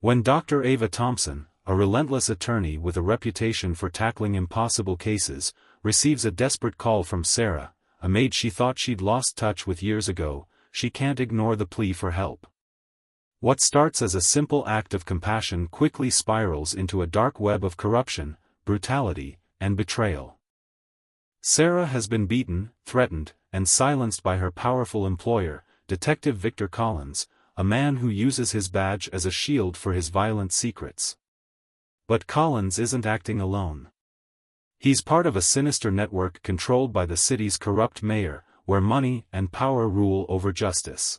When Dr. Ava Thompson, a relentless attorney with a reputation for tackling impossible cases, receives a desperate call from Sarah, a maid she thought she'd lost touch with years ago, she can't ignore the plea for help. What starts as a simple act of compassion quickly spirals into a dark web of corruption, brutality, and betrayal. Sarah has been beaten, threatened, and silenced by her powerful employer, Detective Victor Collins, a man who uses his badge as a shield for his violent secrets. But Collins isn't acting alone. He's part of a sinister network controlled by the city's corrupt mayor, where money and power rule over justice.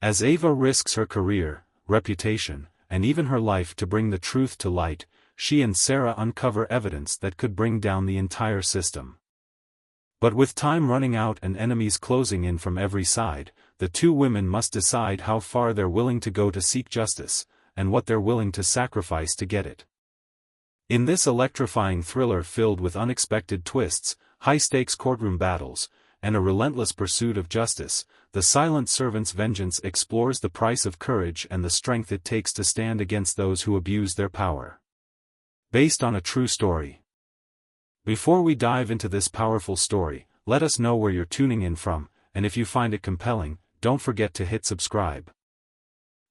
As Ava risks her career, reputation, and even her life to bring the truth to light, she and Sarah uncover evidence that could bring down the entire system. But with time running out and enemies closing in from every side, the two women must decide how far they're willing to go to seek justice, and what they're willing to sacrifice to get it. In this electrifying thriller filled with unexpected twists, high-stakes courtroom battles, and a relentless pursuit of justice, The Silent Servant's Vengeance explores the price of courage and the strength it takes to stand against those who abuse their power. Based on a true story. Before we dive into this powerful story, let us know where you're tuning in from, and if you find it compelling, don't forget to hit subscribe.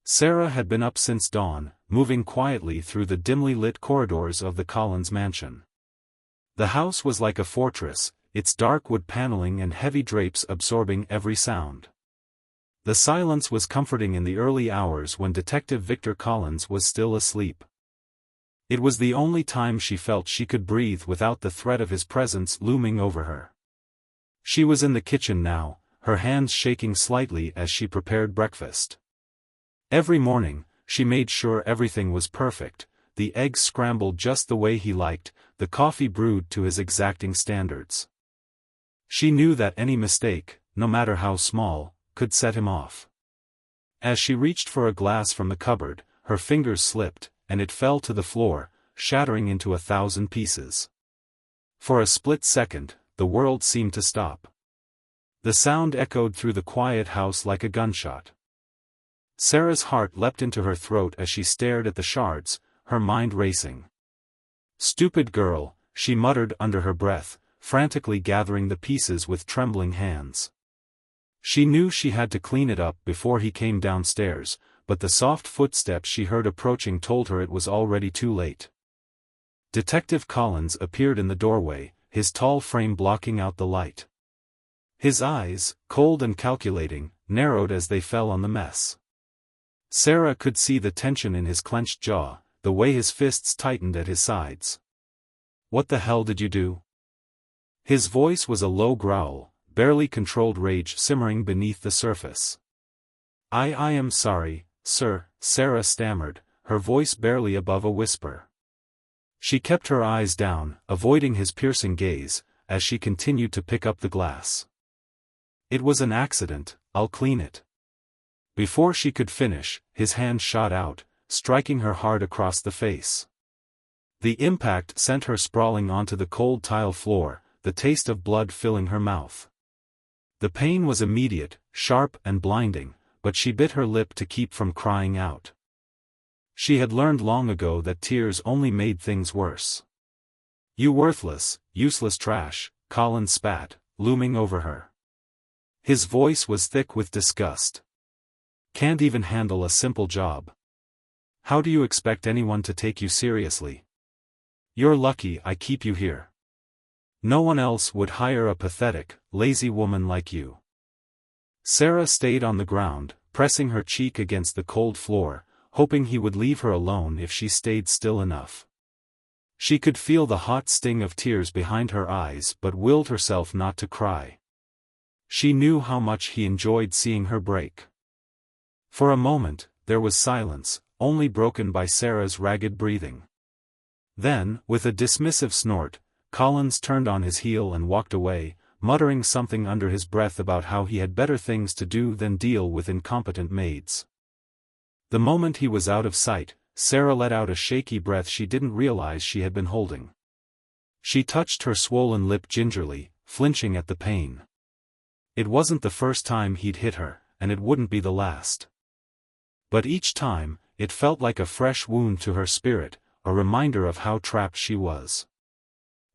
Sarah had been up since dawn, moving quietly through the dimly lit corridors of the Collins mansion. The house was like a fortress, its dark wood paneling and heavy drapes absorbing every sound. The silence was comforting in the early hours when Detective Victor Collins was still asleep. It was the only time she felt she could breathe without the threat of his presence looming over her. She was in the kitchen now, her hands shaking slightly as she prepared breakfast. Every morning, she made sure everything was perfect, the eggs scrambled just the way he liked, the coffee brewed to his exacting standards. She knew that any mistake, no matter how small, could set him off. As she reached for a glass from the cupboard, her fingers slipped, and it fell to the floor, shattering into 1,000 pieces. For a split second, the world seemed to stop. The sound echoed through the quiet house like a gunshot. Sarah's heart leapt into her throat as she stared at the shards, her mind racing. "Stupid girl," she muttered under her breath, frantically gathering the pieces with trembling hands. She knew she had to clean it up before he came downstairs, but the soft footsteps she heard approaching told her it was already too late. Detective Collins appeared in the doorway, his tall frame blocking out the light. His eyes, cold and calculating, narrowed as they fell on the mess. Sarah could see the tension in his clenched jaw, the way his fists tightened at his sides. "What the hell did you do?" His voice was a low growl, barely controlled rage simmering beneath the surface. I am sorry, sir," Sarah stammered, her voice barely above a whisper. She kept her eyes down, avoiding his piercing gaze, as she continued to pick up the glass. "It was an accident, I'll clean it." Before she could finish, his hand shot out, striking her hard across the face. The impact sent her sprawling onto the cold tile floor, the taste of blood filling her mouth. The pain was immediate, sharp and blinding, but she bit her lip to keep from crying out. She had learned long ago that tears only made things worse. "You worthless, useless trash," Collins spat, looming over her. His voice was thick with disgust. "Can't even handle a simple job. How do you expect anyone to take you seriously? You're lucky I keep you here. No one else would hire a pathetic, lazy woman like you." Sarah stayed on the ground, pressing her cheek against the cold floor, hoping he would leave her alone if she stayed still enough. She could feel the hot sting of tears behind her eyes but willed herself not to cry. She knew how much he enjoyed seeing her break. For a moment, there was silence, only broken by Sarah's ragged breathing. Then, with a dismissive snort, Collins turned on his heel and walked away, muttering something under his breath about how he had better things to do than deal with incompetent maids. The moment he was out of sight, Sarah let out a shaky breath she didn't realize she had been holding. She touched her swollen lip gingerly, flinching at the pain. It wasn't the first time he'd hit her, and it wouldn't be the last. But each time, it felt like a fresh wound to her spirit, a reminder of how trapped she was.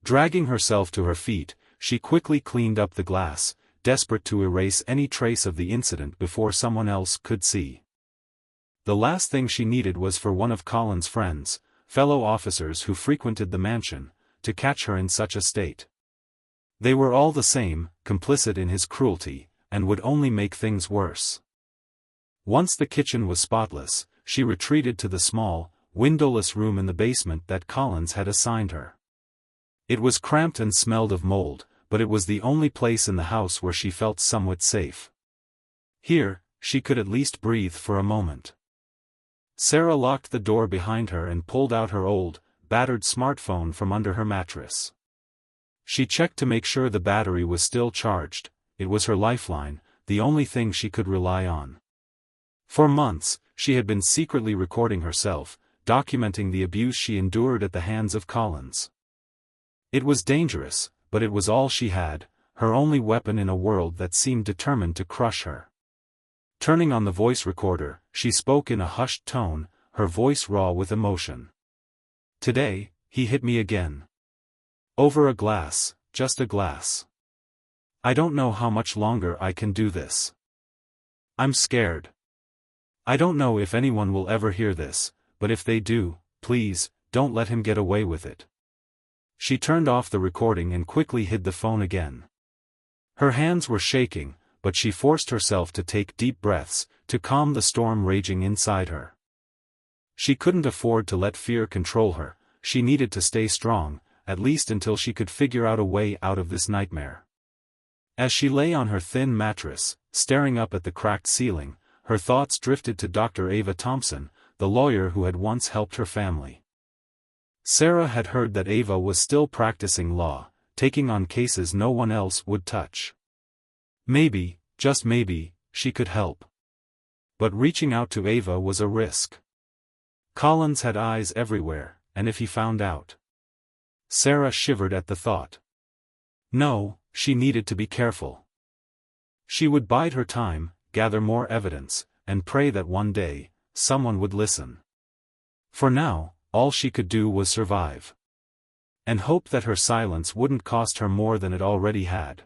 Dragging herself to her feet, she quickly cleaned up the glass, desperate to erase any trace of the incident before someone else could see. The last thing she needed was for one of Colin's friends, fellow officers who frequented the mansion, to catch her in such a state. They were all the same, complicit in his cruelty, and would only make things worse. Once the kitchen was spotless, she retreated to the small, windowless room in the basement that Collins had assigned her. It was cramped and smelled of mold, but it was the only place in the house where she felt somewhat safe. Here, she could at least breathe for a moment. Sarah locked the door behind her and pulled out her old, battered smartphone from under her mattress. She checked to make sure the battery was still charged. It was her lifeline, the only thing she could rely on. For months, she had been secretly recording herself, documenting the abuse she endured at the hands of Collins. It was dangerous, but it was all she had, her only weapon in a world that seemed determined to crush her. Turning on the voice recorder, she spoke in a hushed tone, her voice raw with emotion. "Today, he hit me again. Over a glass, just a glass. I don't know how much longer I can do this. I'm scared. I don't know if anyone will ever hear this, but if they do, please, don't let him get away with it." She turned off the recording and quickly hid the phone again. Her hands were shaking, but she forced herself to take deep breaths, to calm the storm raging inside her. She couldn't afford to let fear control her, she needed to stay strong, at least until she could figure out a way out of this nightmare. As she lay on her thin mattress, staring up at the cracked ceiling, her thoughts drifted to Dr. Ava Thompson, the lawyer who had once helped her family. Sarah had heard that Ava was still practicing law, taking on cases no one else would touch. Maybe, just maybe, she could help. But reaching out to Ava was a risk. Collins had eyes everywhere, and if he found out? Sarah shivered at the thought. No, she needed to be careful. She would bide her time, gather more evidence, and pray that one day, someone would listen. For now, all she could do was survive. And hope that her silence wouldn't cost her more than it already had.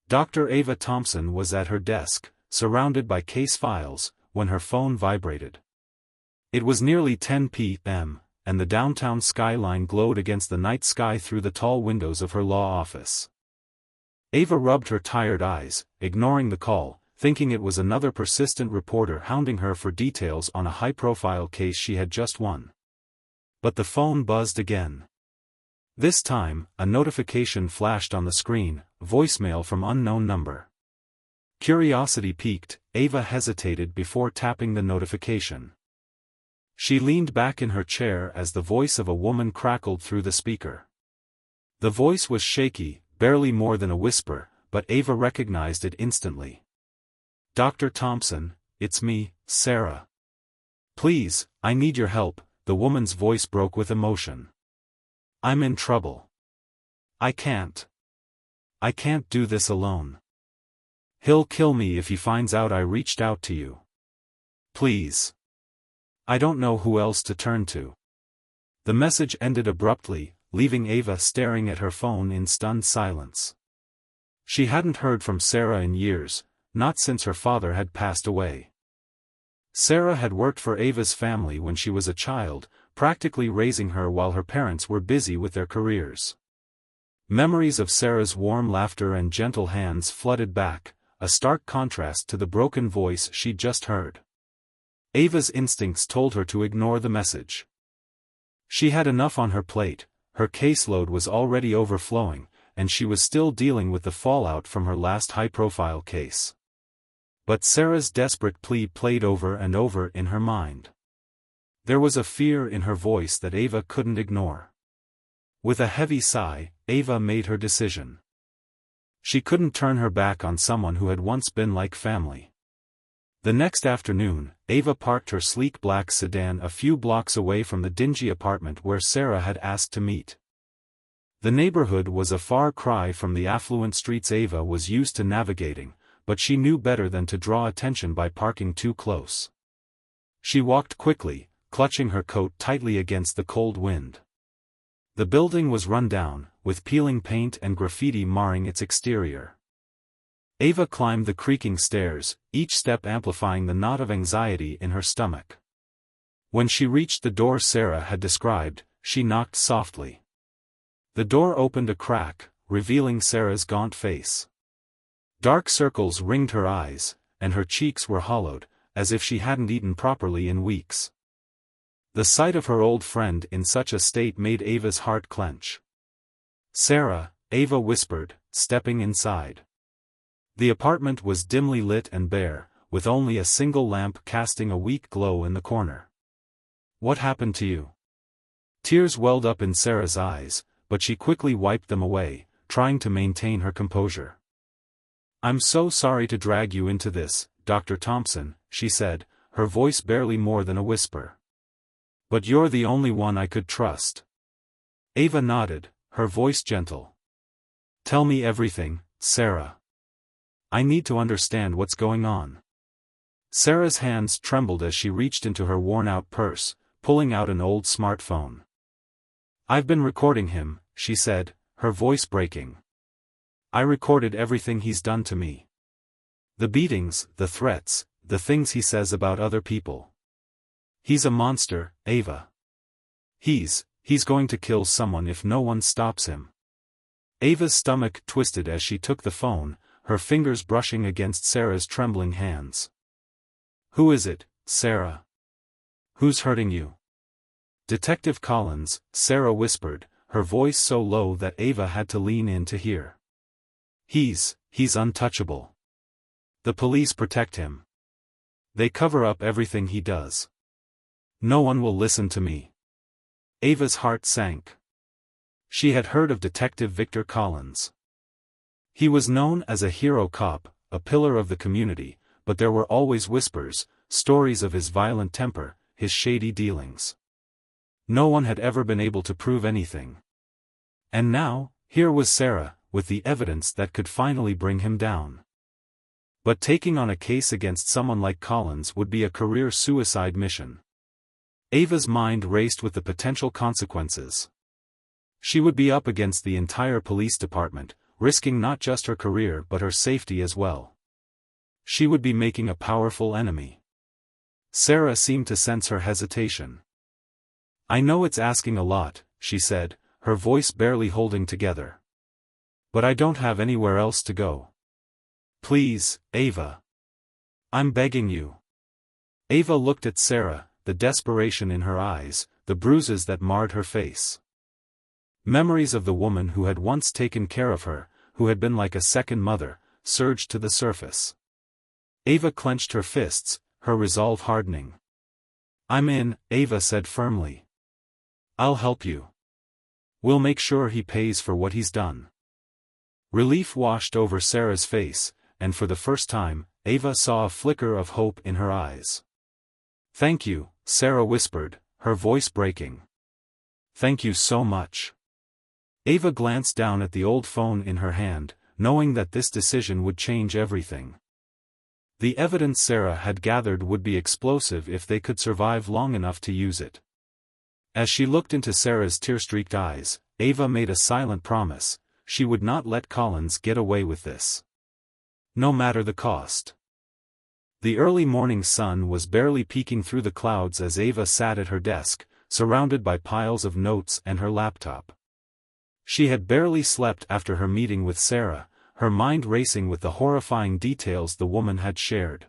Dr. Ava Thompson was at her desk, surrounded by case files, when her phone vibrated. It was nearly 10 p.m., and the downtown skyline glowed against the night sky through the tall windows of her law office. Ava rubbed her tired eyes, ignoring the call, thinking it was another persistent reporter hounding her for details on a high-profile case she had just won. But the phone buzzed again. This time, a notification flashed on the screen, voicemail from unknown number. Curiosity piqued, Ava hesitated before tapping the notification. She leaned back in her chair as the voice of a woman crackled through the speaker. The voice was shaky, barely more than a whisper, but Ava recognized it instantly. "Dr. Thompson, it's me, Sarah. Please, I need your help," the woman's voice broke with emotion. "I'm in trouble. I can't do this alone. He'll kill me if he finds out I reached out to you. Please. I don't know who else to turn to." The message ended abruptly, leaving Ava staring at her phone in stunned silence. She hadn't heard from Sarah in years, not since her father had passed away. Sarah had worked for Ava's family when she was a child, practically raising her while her parents were busy with their careers. Memories of Sarah's warm laughter and gentle hands flooded back, a stark contrast to the broken voice she'd just heard. Ava's instincts told her to ignore the message. She had enough on her plate, her caseload was already overflowing, and she was still dealing with the fallout from her last high-profile case. But Sarah's desperate plea played over and over in her mind. There was a fear in her voice that Ava couldn't ignore. With a heavy sigh, Ava made her decision. She couldn't turn her back on someone who had once been like family. The next afternoon, Ava parked her sleek black sedan a few blocks away from the dingy apartment where Sarah had asked to meet. The neighborhood was a far cry from the affluent streets Ava was used to navigating, but she knew better than to draw attention by parking too close. She walked quickly, clutching her coat tightly against the cold wind. The building was run down, with peeling paint and graffiti marring its exterior. Ava climbed the creaking stairs, each step amplifying the knot of anxiety in her stomach. When she reached the door Sarah had described, she knocked softly. The door opened a crack, revealing Sarah's gaunt face. Dark circles ringed her eyes, and her cheeks were hollowed, as if she hadn't eaten properly in weeks. The sight of her old friend in such a state made Ava's heart clench. "Sarah," Ava whispered, stepping inside. The apartment was dimly lit and bare, with only a single lamp casting a weak glow in the corner. "What happened to you?" Tears welled up in Sarah's eyes, but she quickly wiped them away, trying to maintain her composure. "I'm so sorry to drag you into this, Dr. Thompson," she said, her voice barely more than a whisper. "But you're the only one I could trust." Ava nodded, her voice gentle. "Tell me everything, Sarah. I need to understand what's going on." Sarah's hands trembled as she reached into her worn-out purse, pulling out an old smartphone. "I've been recording him," she said, her voice breaking. "I recorded everything he's done to me. The beatings, the threats, the things he says about other people. He's a monster, Ava. He's going to kill someone if no one stops him." Ava's stomach twisted as she took the phone, her fingers brushing against Sarah's trembling hands. "Who is it, Sarah? Who's hurting you?" "Detective Collins," Sarah whispered, her voice so low that Ava had to lean in to hear. He's untouchable. The police protect him. They cover up everything he does. No one will listen to me." Ava's heart sank. She had heard of Detective Victor Collins. He was known as a hero cop, a pillar of the community, but there were always whispers, stories of his violent temper, his shady dealings. No one had ever been able to prove anything. And now, here was Sarah, with the evidence that could finally bring him down. But taking on a case against someone like Collins would be a career suicide mission. Ava's mind raced with the potential consequences. She would be up against the entire police department, risking not just her career but her safety as well. She would be making a powerful enemy. Sarah seemed to sense her hesitation. "I know it's asking a lot," she said, her voice barely holding together. "But I don't have anywhere else to go. Please, Ava. I'm begging you." Ava looked at Sarah, the desperation in her eyes, the bruises that marred her face. Memories of the woman who had once taken care of her, who had been like a second mother, surged to the surface. Ava clenched her fists, her resolve hardening. "I'm in," Ava said firmly. "I'll help you. We'll make sure he pays for what he's done." Relief washed over Sarah's face, and for the first time, Ava saw a flicker of hope in her eyes. "Thank you," Sarah whispered, her voice breaking. "Thank you so much." Ava glanced down at the old phone in her hand, knowing that this decision would change everything. The evidence Sarah had gathered would be explosive if they could survive long enough to use it. As she looked into Sarah's tear-streaked eyes, Ava made a silent promise: she would not let Collins get away with this. No matter the cost. The early morning sun was barely peeking through the clouds as Ava sat at her desk, surrounded by piles of notes and her laptop. She had barely slept after her meeting with Sarah, her mind racing with the horrifying details the woman had shared.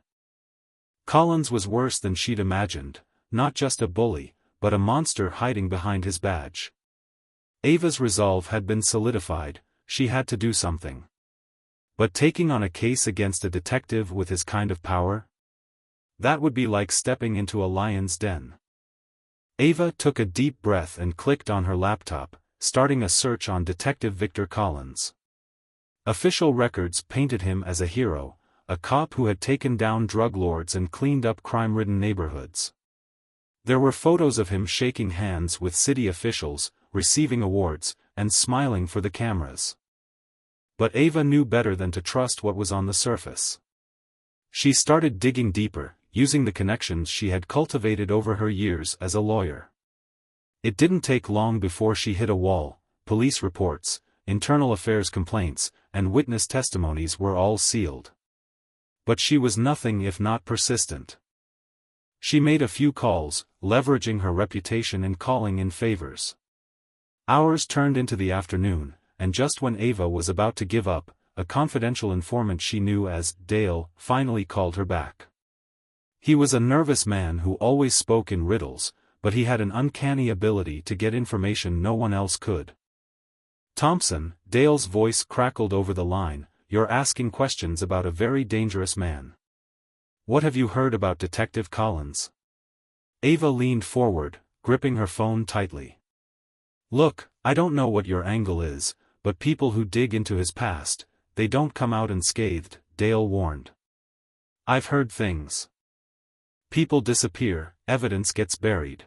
Collins was worse than she'd imagined, not just a bully, but a monster hiding behind his badge. Ava's resolve had been solidified: she had to do something. But taking on a case against a detective with his kind of power? That would be like stepping into a lion's den. Ava took a deep breath and clicked on her laptop, starting a search on Detective Victor Collins. Official records painted him as a hero, a cop who had taken down drug lords and cleaned up crime-ridden neighborhoods. There were photos of him shaking hands with city officials, receiving awards, and smiling for the cameras. But Ava knew better than to trust what was on the surface. She started digging deeper, using the connections she had cultivated over her years as a lawyer. It didn't take long before she hit a wall. Police reports, internal affairs complaints, and witness testimonies were all sealed. But she was nothing if not persistent. She made a few calls, leveraging her reputation and calling in favors. Hours turned into the afternoon, and just when Ava was about to give up, a confidential informant she knew as Dale finally called her back. He was a nervous man who always spoke in riddles, but he had an uncanny ability to get information no one else could. "Thompson," Dale's voice crackled over the line, "you're asking questions about a very dangerous man. What have you heard about Detective Collins?" Ava leaned forward, gripping her phone tightly. "Look, I don't know what your angle is, but people who dig into his past, they don't come out unscathed," Dale warned. "I've heard things. People disappear, evidence gets buried.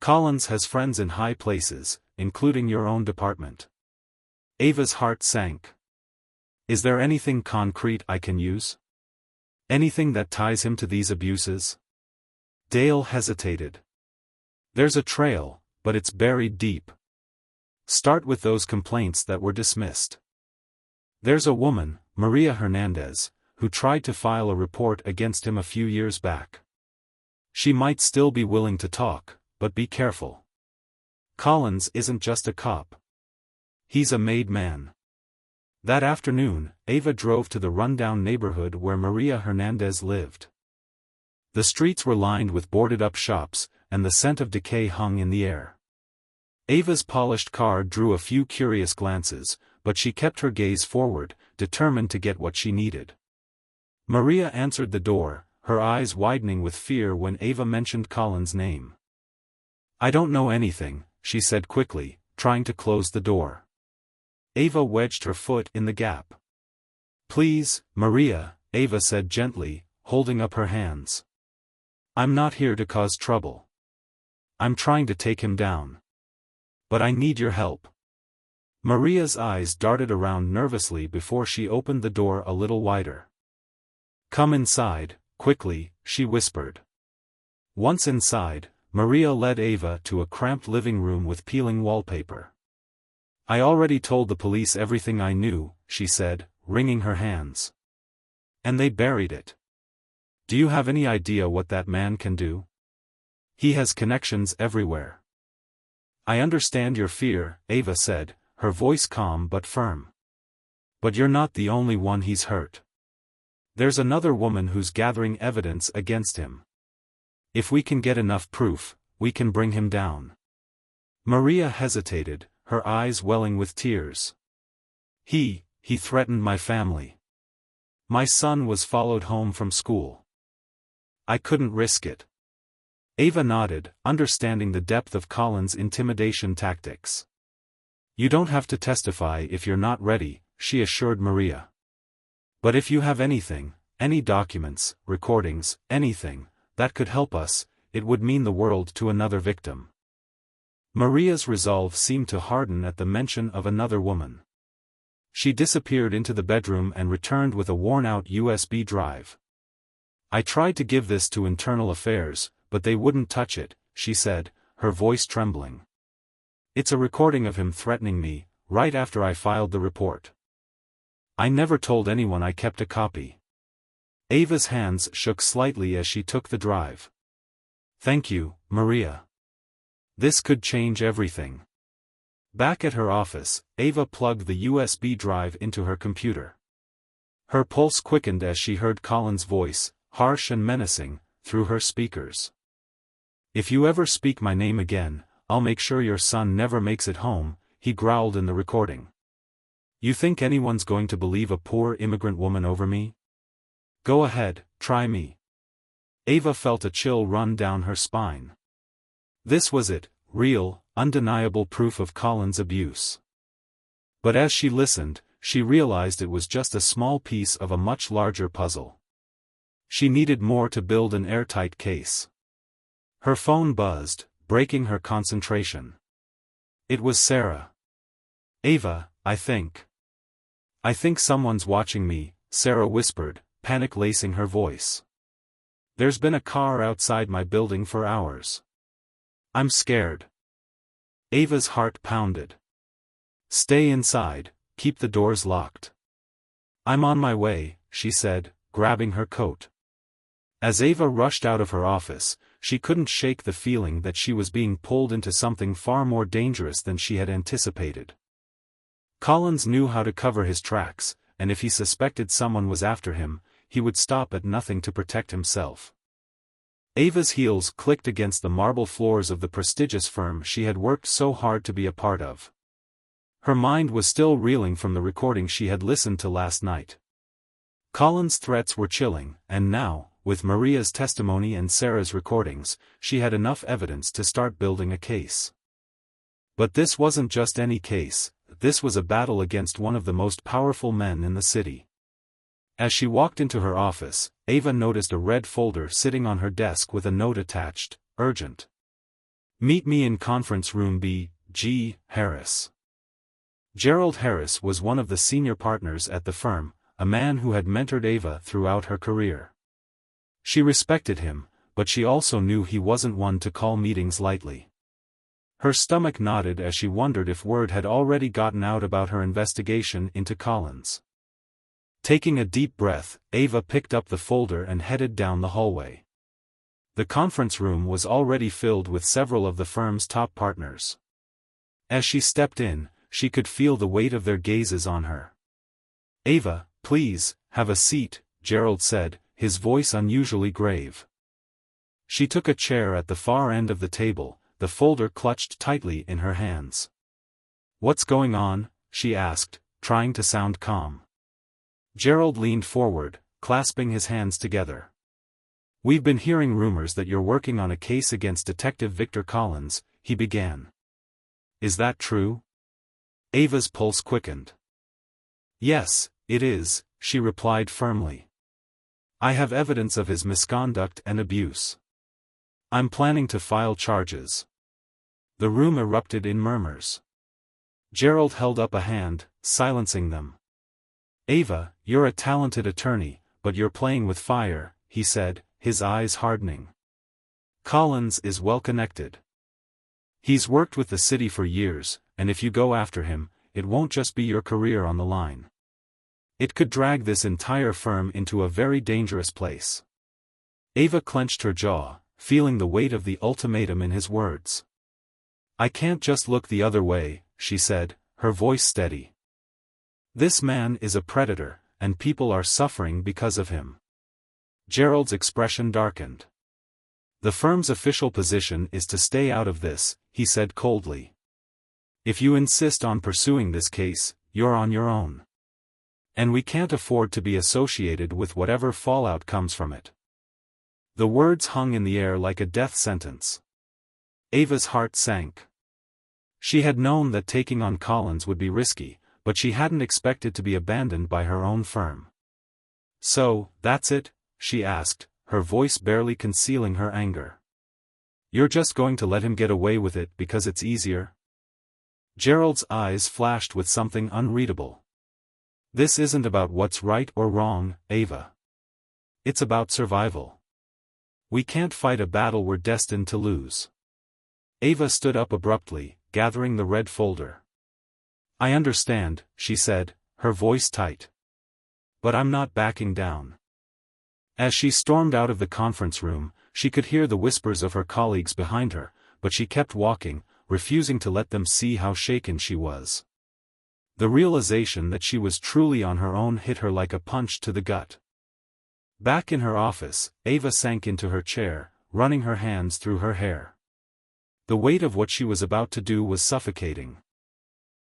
Collins has friends in high places, including your own department." Ava's heart sank. "Is there anything concrete I can use? Anything that ties him to these abuses?" Dale hesitated. "There's a trail, but it's buried deep. Start with those complaints that were dismissed. There's a woman, Maria Hernandez, who tried to file a report against him a few years back. She might still be willing to talk, but be careful. Collins isn't just a cop. He's a made man." That afternoon, Ava drove to the rundown neighborhood where Maria Hernandez lived. The streets were lined with boarded-up shops, and the scent of decay hung in the air. Ava's polished car drew a few curious glances, but she kept her gaze forward, determined to get what she needed. Maria answered the door, her eyes widening with fear when Ava mentioned Collins' name. "I don't know anything," she said quickly, trying to close the door. Ava wedged her foot in the gap. "Please, Maria," Ava said gently, holding up her hands. "I'm not here to cause trouble. I'm trying to take him down. But I need your help." Maria's eyes darted around nervously before she opened the door a little wider. "Come inside, quickly," she whispered. Once inside, Maria led Ava to a cramped living room with peeling wallpaper. "I already told the police everything I knew," she said, wringing her hands. "And they buried it. Do you have any idea what that man can do? He has connections everywhere." "I understand your fear," Ava said, her voice calm but firm. "But you're not the only one he's hurt. There's another woman who's gathering evidence against him. If we can get enough proof, we can bring him down." Maria hesitated, her eyes welling with tears. He threatened my family. My son was followed home from school. I couldn't risk it." Ava nodded, understanding the depth of Collins' intimidation tactics. "You don't have to testify if you're not ready," she assured Maria. "But if you have anything, any documents, recordings, anything, that could help us, it would mean the world to another victim." Maria's resolve seemed to harden at the mention of another woman. She disappeared into the bedroom and returned with a worn-out USB drive. "I tried to give this to internal affairs, but they wouldn't touch it," she said, her voice trembling. "It's a recording of him threatening me, right after I filed the report. I never told anyone I kept a copy." Ava's hands shook slightly as she took the drive. "Thank you, Maria. This could change everything." Back at her office, Ava plugged the USB drive into her computer. Her pulse quickened as she heard Collins' voice, harsh and menacing, through her speakers. "If you ever speak my name again, I'll make sure your son never makes it home," he growled in the recording. "You think anyone's going to believe a poor immigrant woman over me? Go ahead, try me." Ava felt a chill run down her spine. This was it, real, undeniable proof of Collins' abuse. But as she listened, she realized it was just a small piece of a much larger puzzle. She needed more to build an airtight case. Her phone buzzed, breaking her concentration. It was Sarah. "Ava, I think someone's watching me," Sarah whispered, panic lacing her voice. There's been a car outside my building for hours. I'm scared. Ava's heart pounded. Stay inside, keep the doors locked. I'm on my way, she said, grabbing her coat. As Ava rushed out of her office, she couldn't shake the feeling that she was being pulled into something far more dangerous than she had anticipated. Collins knew how to cover his tracks, and if he suspected someone was after him, he would stop at nothing to protect himself. Ava's heels clicked against the marble floors of the prestigious firm she had worked so hard to be a part of. Her mind was still reeling from the recording she had listened to last night. Collins' threats were chilling, and now, with Maria's testimony and Sarah's recordings, she had enough evidence to start building a case. But this wasn't just any case, this was a battle against one of the most powerful men in the city. As she walked into her office, Ava noticed a red folder sitting on her desk with a note attached, urgent. Meet me in conference room B, G. Harris. Gerald Harris was one of the senior partners at the firm, a man who had mentored Ava throughout her career. She respected him, but she also knew he wasn't one to call meetings lightly. Her stomach knotted as she wondered if word had already gotten out about her investigation into Collins. Taking a deep breath, Ava picked up the folder and headed down the hallway. The conference room was already filled with several of the firm's top partners. As she stepped in, she could feel the weight of their gazes on her. Ava, please, have a seat, Gerald said, his voice unusually grave. She took a chair at the far end of the table, the folder clutched tightly in her hands. What's going on? She asked, trying to sound calm. Gerald leaned forward, clasping his hands together. We've been hearing rumors that you're working on a case against Detective Victor Collins, he began. Is that true? Ava's pulse quickened. Yes, it is, she replied firmly. I have evidence of his misconduct and abuse. I'm planning to file charges. The room erupted in murmurs. Gerald held up a hand, silencing them. Ava, you're a talented attorney, but you're playing with fire, he said, his eyes hardening. Collins is well connected. He's worked with the city for years, and if you go after him, it won't just be your career on the line. It could drag this entire firm into a very dangerous place. Ava clenched her jaw, feeling the weight of the ultimatum in his words. I can't just look the other way, she said, her voice steady. This man is a predator, and people are suffering because of him. Gerald's expression darkened. The firm's official position is to stay out of this, he said coldly. If you insist on pursuing this case, you're on your own. And we can't afford to be associated with whatever fallout comes from it. The words hung in the air like a death sentence. Ava's heart sank. She had known that taking on Collins would be risky, but she hadn't expected to be abandoned by her own firm. So, that's it? She asked, her voice barely concealing her anger. You're just going to let him get away with it because it's easier? Gerald's eyes flashed with something unreadable. This isn't about what's right or wrong, Ava. It's about survival. We can't fight a battle we're destined to lose. Ava stood up abruptly, gathering the red folder. I understand, she said, her voice tight. But I'm not backing down. As she stormed out of the conference room, she could hear the whispers of her colleagues behind her, but she kept walking, refusing to let them see how shaken she was. The realization that she was truly on her own hit her like a punch to the gut. Back in her office, Ava sank into her chair, running her hands through her hair. The weight of what she was about to do was suffocating.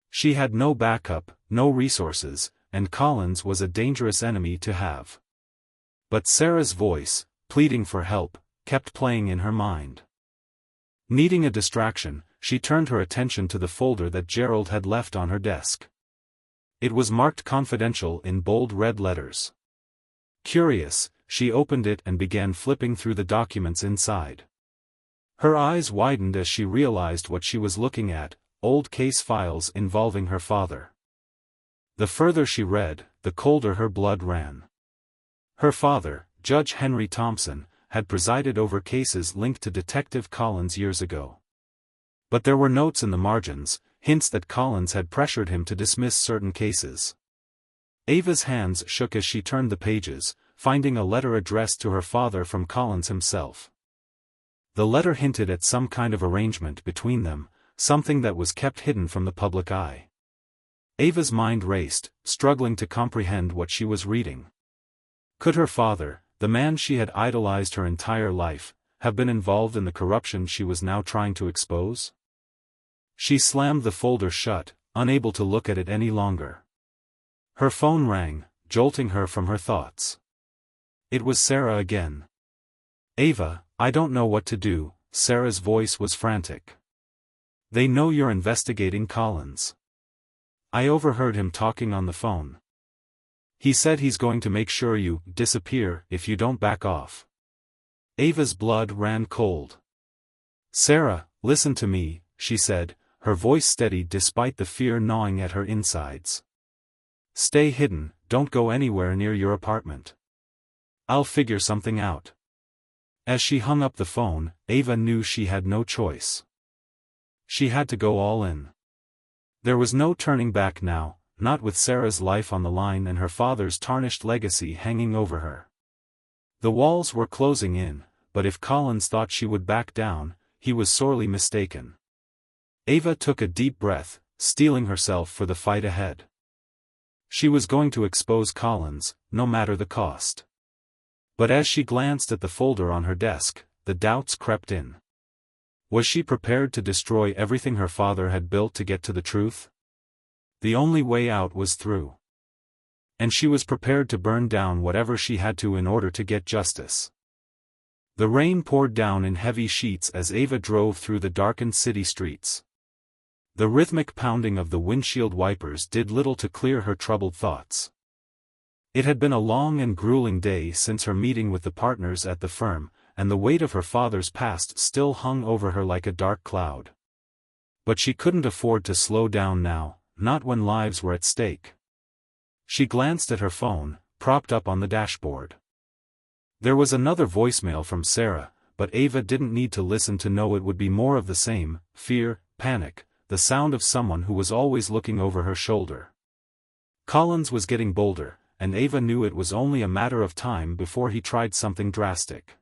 She had no backup, no resources, and Collins was a dangerous enemy to have. But Sarah's voice, pleading for help, kept playing in her mind. Needing a distraction, she turned her attention to the folder that Gerald had left on her desk. It was marked confidential in bold red letters. Curious, she opened it and began flipping through the documents inside. Her eyes widened as she realized what she was looking at, old case files involving her father. The further she read, the colder her blood ran. Her father, Judge Henry Thompson, had presided over cases linked to Detective Collins years ago. But there were notes in the margins, hints that Collins had pressured him to dismiss certain cases. Ava's hands shook as she turned the pages, finding a letter addressed to her father from Collins himself. The letter hinted at some kind of arrangement between them, something that was kept hidden from the public eye. Ava's mind raced, struggling to comprehend what she was reading. Could her father, the man she had idolized her entire life, have been involved in the corruption she was now trying to expose? She slammed the folder shut, unable to look at it any longer. Her phone rang, jolting her from her thoughts. It was Sarah again. "Ava, I don't know what to do," Sarah's voice was frantic. "They know you're investigating Collins. I overheard him talking on the phone. He said he's going to make sure you disappear if you don't back off." Ava's blood ran cold. "Sarah, listen to me," she said, her voice steady despite the fear gnawing at her insides. "Stay hidden, don't go anywhere near your apartment. I'll figure something out." As she hung up the phone, Ava knew she had no choice. She had to go all in. There was no turning back now, not with Sarah's life on the line and her father's tarnished legacy hanging over her. The walls were closing in, but if Collins thought she would back down, he was sorely mistaken. Ava took a deep breath, steeling herself for the fight ahead. She was going to expose Collins, no matter the cost. But as she glanced at the folder on her desk, the doubts crept in. Was she prepared to destroy everything her father had built to get to the truth? The only way out was through. And she was prepared to burn down whatever she had to in order to get justice. The rain poured down in heavy sheets as Ava drove through the darkened city streets. The rhythmic pounding of the windshield wipers did little to clear her troubled thoughts. It had been a long and grueling day since her meeting with the partners at the firm, and the weight of her father's past still hung over her like a dark cloud. But she couldn't afford to slow down now, not when lives were at stake. She glanced at her phone, propped up on the dashboard. There was another voicemail from Sarah, but Ava didn't need to listen to know it would be more of the same: fear, panic, the sound of someone who was always looking over her shoulder. Collins was getting bolder, and Ava knew it was only a matter of time before he tried something drastic.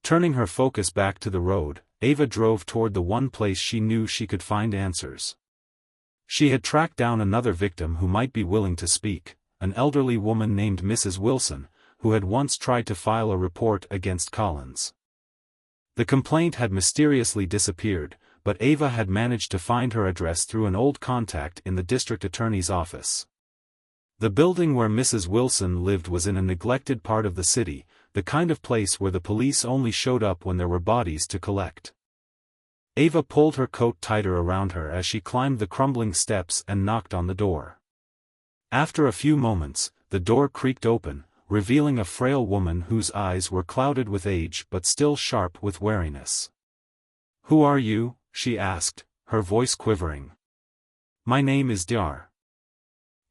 Turning her focus back to the road, Ava drove toward the one place she knew she could find answers. She had tracked down another victim who might be willing to speak, an elderly woman named Mrs. Wilson, who had once tried to file a report against Collins. The complaint had mysteriously disappeared, but Ava had managed to find her address through an old contact in the district attorney's office. The building where Mrs. Wilson lived was in a neglected part of the city, the kind of place where the police only showed up when there were bodies to collect. Ava pulled her coat tighter around her as she climbed the crumbling steps and knocked on the door. After a few moments, the door creaked open, revealing a frail woman whose eyes were clouded with age but still sharp with wariness. "Who are you?" she asked, her voice quivering. "My name is Dr.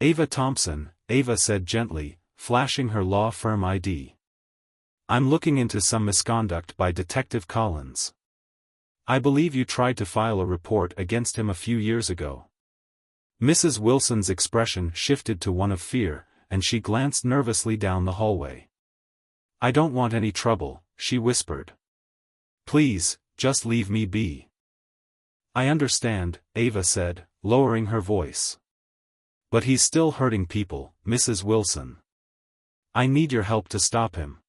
Ava Thompson," Ava said gently, flashing her law firm ID. "I'm looking into some misconduct by Detective Collins. I believe you tried to file a report against him a few years ago." Mrs. Wilson's expression shifted to one of fear, and she glanced nervously down the hallway. "I don't want any trouble," she whispered. "Please, just leave me be." "I understand," Ava said, lowering her voice. "But he's still hurting people, Mrs. Wilson. I need your help to stop him.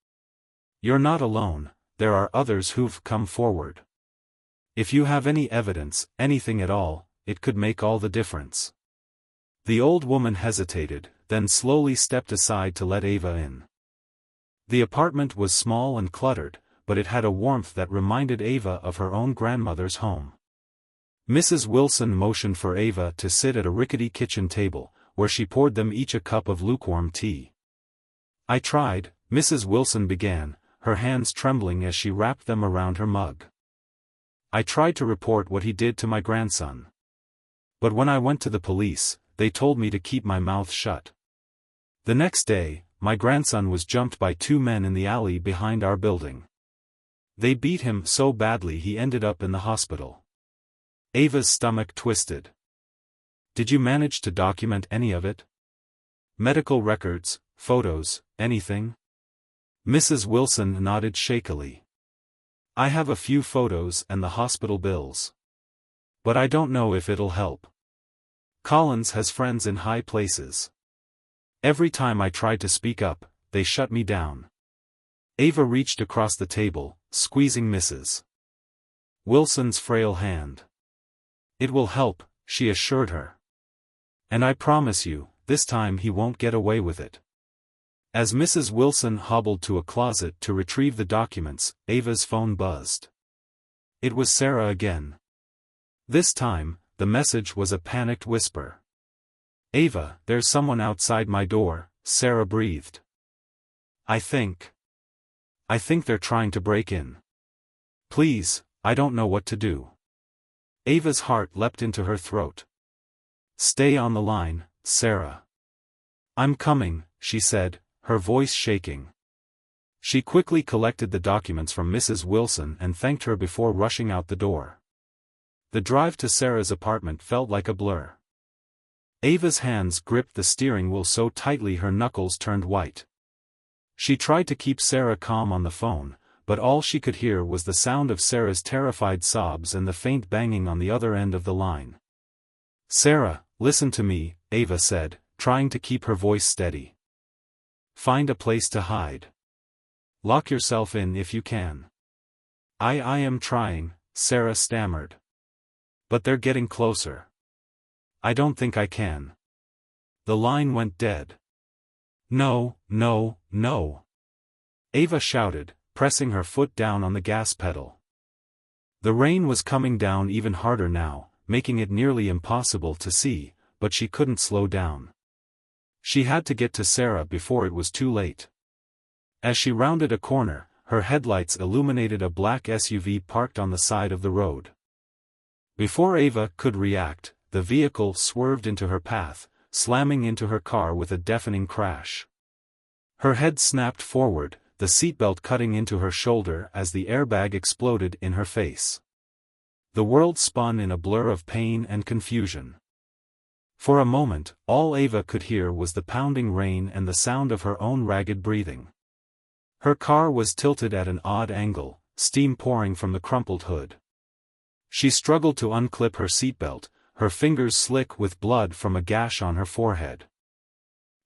You're not alone, there are others who've come forward. If you have any evidence, anything at all, it could make all the difference." The old woman hesitated, then slowly stepped aside to let Ava in. The apartment was small and cluttered, but it had a warmth that reminded Ava of her own grandmother's home. Mrs. Wilson motioned for Ava to sit at a rickety kitchen table, where she poured them each a cup of lukewarm tea. "I tried," Mrs. Wilson began, her hands trembling as she wrapped them around her mug. "I tried to report what he did to my grandson. But when I went to the police, they told me to keep my mouth shut. The next day, my grandson was jumped by two men in the alley behind our building. They beat him so badly he ended up in the hospital. Ava's stomach twisted. Did you manage to document any of it? Medical records, photos, anything? Mrs. Wilson nodded shakily. I have a few photos and the hospital bills. But I don't know if it'll help. Collins has friends in high places. Every time I tried to speak up, they shut me down. Ava reached across the table, squeezing Mrs. Wilson's frail hand. It will help, she assured her. And I promise you, this time he won't get away with it. As Mrs. Wilson hobbled to a closet to retrieve the documents, Ava's phone buzzed. It was Sarah again. This time, the message was a panicked whisper. Ava, there's someone outside my door, Sarah breathed. I think they're trying to break in. Please, I don't know what to do. Ava's heart leapt into her throat. Stay on the line, Sarah. I'm coming, she said, her voice shaking. She quickly collected the documents from Mrs. Wilson and thanked her before rushing out the door. The drive to Sarah's apartment felt like a blur. Ava's hands gripped the steering wheel so tightly her knuckles turned white. She tried to keep Sarah calm on the phone, but all she could hear was the sound of Sarah's terrified sobs and the faint banging on the other end of the line. Sarah, listen to me, Ava said, trying to keep her voice steady. Find a place to hide. Lock yourself in if you can. I am trying, Sarah stammered. But they're getting closer. I don't think I can. The line went dead. No, no, no. Ava shouted, pressing her foot down on the gas pedal. The rain was coming down even harder now, making it nearly impossible to see, but she couldn't slow down. She had to get to Sarah before it was too late. As she rounded a corner, her headlights illuminated a black SUV parked on the side of the road. Before Ava could react, the vehicle swerved into her path, slamming into her car with a deafening crash. Her head snapped forward, the seatbelt cutting into her shoulder as the airbag exploded in her face. The world spun in a blur of pain and confusion. For a moment, all Ava could hear was the pounding rain and the sound of her own ragged breathing. Her car was tilted at an odd angle, steam pouring from the crumpled hood. She struggled to unclip her seatbelt, her fingers slick with blood from a gash on her forehead.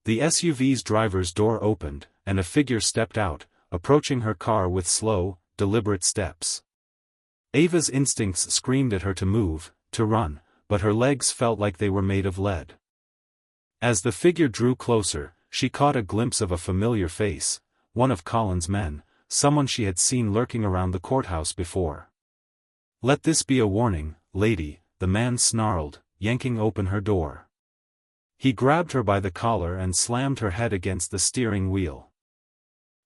The SUV's driver's door opened, and a figure stepped out, approaching her car with slow, deliberate steps. Ava's instincts screamed at her to move, to run, but her legs felt like they were made of lead. As the figure drew closer, she caught a glimpse of a familiar face, one of Colin's men, someone she had seen lurking around the courthouse before. Let this be a warning, lady, the man snarled, yanking open her door. He grabbed her by the collar and slammed her head against the steering wheel.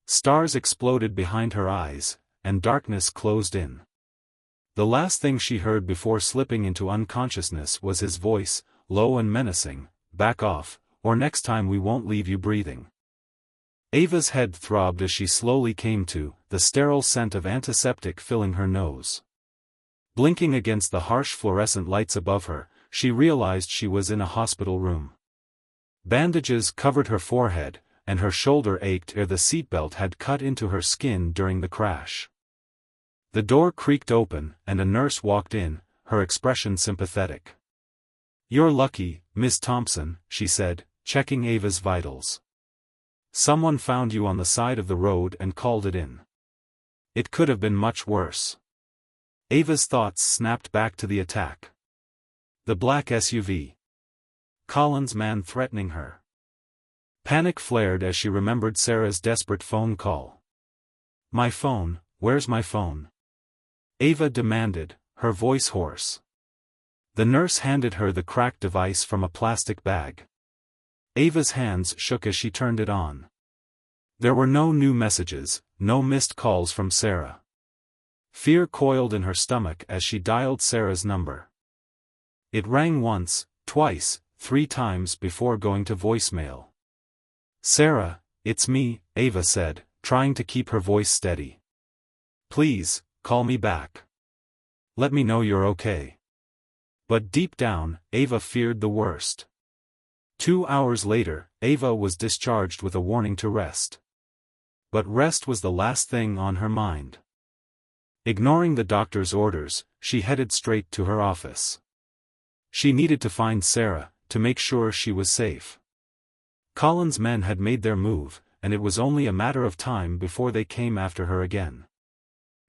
Stars exploded behind her eyes, and darkness closed in. The last thing she heard before slipping into unconsciousness was his voice, low and menacing, back off, or next time we won't leave you breathing. Ava's head throbbed as she slowly came to, the sterile scent of antiseptic filling her nose. Blinking against the harsh fluorescent lights above her, she realized she was in a hospital room. Bandages covered her forehead, and her shoulder ached ere the seatbelt had cut into her skin during the crash. The door creaked open, and a nurse walked in, her expression sympathetic. You're lucky, Miss Thompson, she said, checking Ava's vitals. Someone found you on the side of the road and called it in. It could have been much worse. Ava's thoughts snapped back to the attack. The black SUV. Colin's man threatening her. Panic flared as she remembered Sarah's desperate phone call. My phone, where's my phone? Ava demanded, her voice hoarse. The nurse handed her the cracked device from a plastic bag. Ava's hands shook as she turned it on. There were no new messages, no missed calls from Sarah. Fear coiled in her stomach as she dialed Sarah's number. It rang once, twice, 3 times before going to voicemail. Sarah, "It's me," Ava said, trying to keep her voice steady. "Please, call me back. Let me know you're okay." But deep down, Ava feared the worst. 2 hours later, Ava was discharged with a warning to rest. But rest was the last thing on her mind. Ignoring the doctor's orders, she headed straight to her office. She needed to find Sarah, to make sure she was safe. Colin's men had made their move, and it was only a matter of time before they came after her again.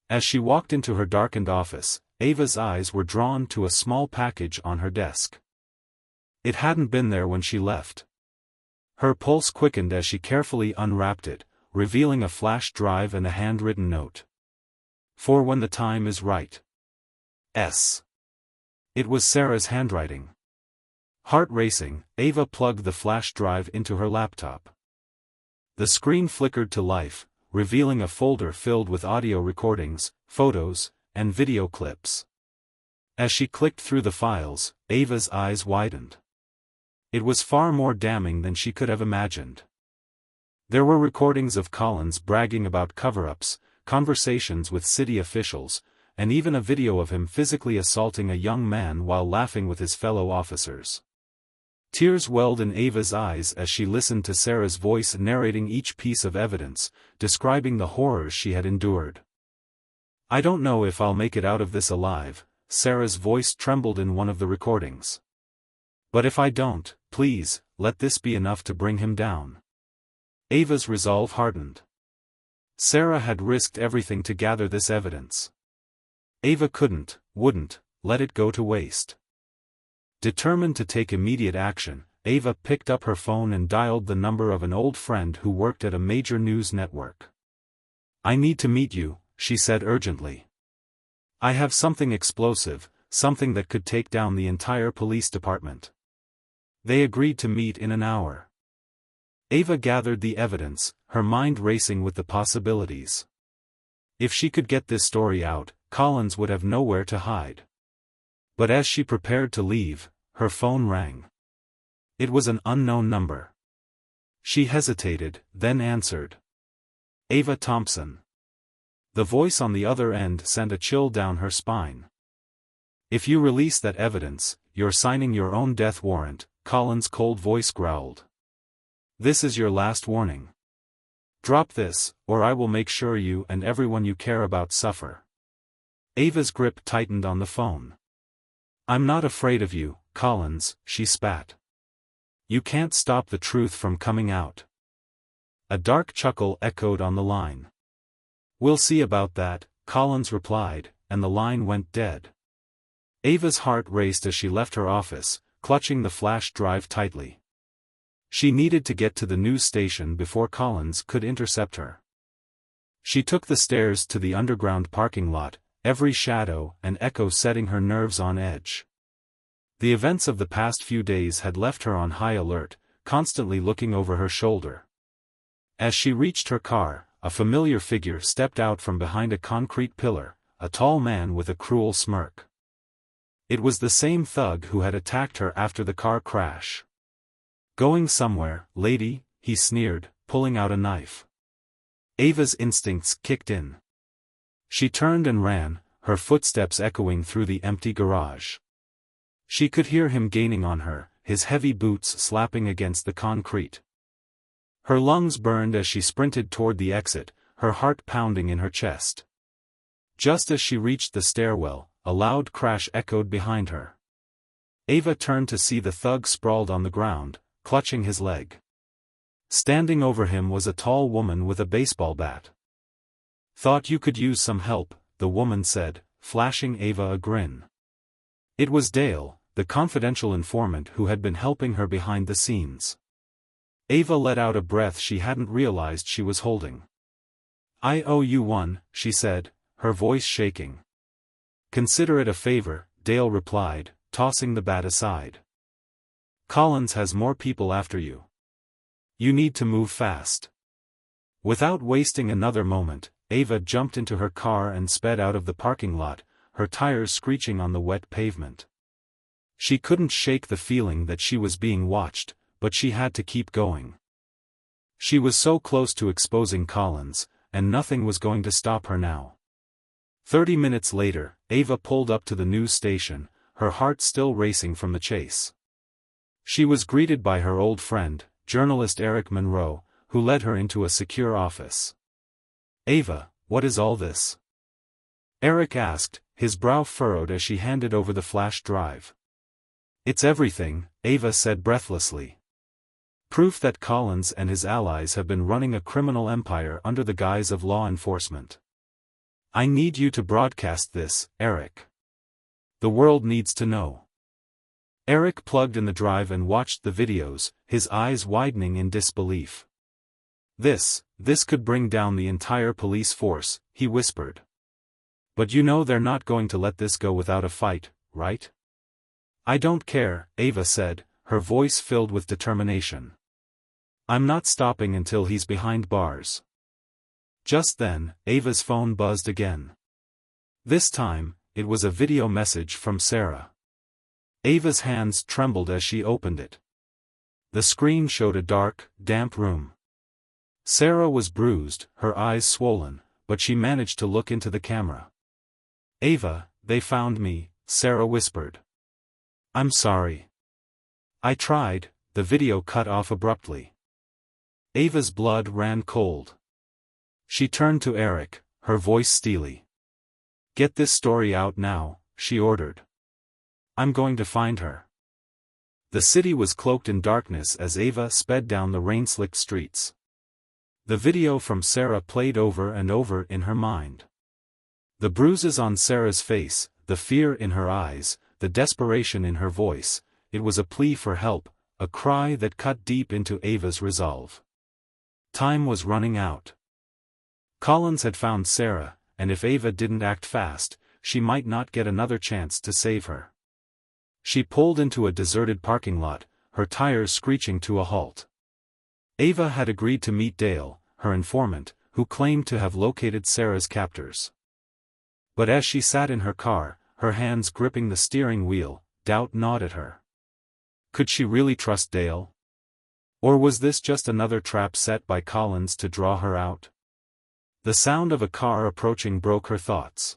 As she walked into her darkened office, Ava's eyes were drawn to a small package on her desk. It hadn't been there when she left. Her pulse quickened as she carefully unwrapped it, revealing a flash drive and a handwritten note. "For when the time is right. S." It was Sarah's handwriting. Heart racing, Ava plugged the flash drive into her laptop. The screen flickered to life, revealing a folder filled with audio recordings, photos, and video clips. As she clicked through the files, Ava's eyes widened. It was far more damning than she could have imagined. There were recordings of Collins bragging about cover-ups, conversations with city officials, and even a video of him physically assaulting a young man while laughing with his fellow officers. Tears welled in Ava's eyes as she listened to Sarah's voice narrating each piece of evidence, describing the horrors she had endured. "I don't know if I'll make it out of this alive," Sarah's voice trembled in one of the recordings. "But if I don't, please, let this be enough to bring him down." Ava's resolve hardened. Sarah had risked everything to gather this evidence. Ava wouldn't, let it go to waste. Determined to take immediate action, Ava picked up her phone and dialed the number of an old friend who worked at a major news network. "I need to meet you," she said urgently. "I have something explosive, something that could take down the entire police department." They agreed to meet in an hour. Ava gathered the evidence, her mind racing with the possibilities. If she could get this story out, Collins would have nowhere to hide. But as she prepared to leave, her phone rang. It was an unknown number. She hesitated, then answered. "Ava Thompson." The voice on the other end sent a chill down her spine. "If you release that evidence, you're signing your own death warrant," Collins' cold voice growled. "This is your last warning. Drop this, or I will make sure you and everyone you care about suffer." Ava's grip tightened on the phone. "I'm not afraid of you, Collins," she spat. "You can't stop the truth from coming out." A dark chuckle echoed on the line. "We'll see about that," Collins replied, and the line went dead. Ava's heart raced as she left her office, clutching the flash drive tightly. She needed to get to the news station before Collins could intercept her. She took the stairs to the underground parking lot, every shadow and echo setting her nerves on edge. The events of the past few days had left her on high alert, constantly looking over her shoulder. As she reached her car, a familiar figure stepped out from behind a concrete pillar, a tall man with a cruel smirk. It was the same thug who had attacked her after the car crash. "Going somewhere, lady?" he sneered, pulling out a knife. Ava's instincts kicked in. She turned and ran, her footsteps echoing through the empty garage. She could hear him gaining on her, his heavy boots slapping against the concrete. Her lungs burned as she sprinted toward the exit, her heart pounding in her chest. Just as she reached the stairwell, a loud crash echoed behind her. Ava turned to see the thug sprawled on the ground, clutching his leg. Standing over him was a tall woman with a baseball bat. "Thought you could use some help," the woman said, flashing Ava a grin. It was Dale, the confidential informant who had been helping her behind the scenes. Ava let out a breath she hadn't realized she was holding. "I owe you one," she said, her voice shaking. "Consider it a favor," Dale replied, tossing the bat aside. "Collins has more people after you. You need to move fast." Without wasting another moment, Ava jumped into her car and sped out of the parking lot, her tires screeching on the wet pavement. She couldn't shake the feeling that she was being watched, but she had to keep going. She was so close to exposing Collins, and nothing was going to stop her now. 30 minutes later, Ava pulled up to the news station, her heart still racing from the chase. She was greeted by her old friend, journalist Eric Monroe, who led her into a secure office. "Ava, what is all this?" Eric asked, his brow furrowed as she handed over the flash drive. "It's everything," Ava said breathlessly. "Proof that Collins and his allies have been running a criminal empire under the guise of law enforcement. I need you to broadcast this, Eric. The world needs to know." Eric plugged in the drive and watched the videos, his eyes widening in disbelief. This could bring down the entire police force," he whispered. "But you know they're not going to let this go without a fight, right?" "I don't care," Ava said, her voice filled with determination. "I'm not stopping until he's behind bars." Just then, Ava's phone buzzed again. This time, it was a video message from Sarah. Ava's hands trembled as she opened it. The screen showed a dark, damp room. Sarah was bruised, her eyes swollen, but she managed to look into the camera. "Ava, they found me," Sarah whispered. "I'm sorry. I tried." The video cut off abruptly. Ava's blood ran cold. She turned to Eric, her voice steely. "Get this story out now," she ordered. "I'm going to find her." The city was cloaked in darkness as Ava sped down the rain-slicked streets. The video from Sarah played over and over in her mind. The bruises on Sarah's face, the fear in her eyes, the desperation in her voice, it was a plea for help, a cry that cut deep into Ava's resolve. Time was running out. Collins had found Sarah, and if Ava didn't act fast, she might not get another chance to save her. She pulled into a deserted parking lot, her tires screeching to a halt. Ava had agreed to meet Dale, her informant, who claimed to have located Sarah's captors. But as she sat in her car, her hands gripping the steering wheel, doubt gnawed at her. Could she really trust Dale? Or was this just another trap set by Collins to draw her out? The sound of a car approaching broke her thoughts.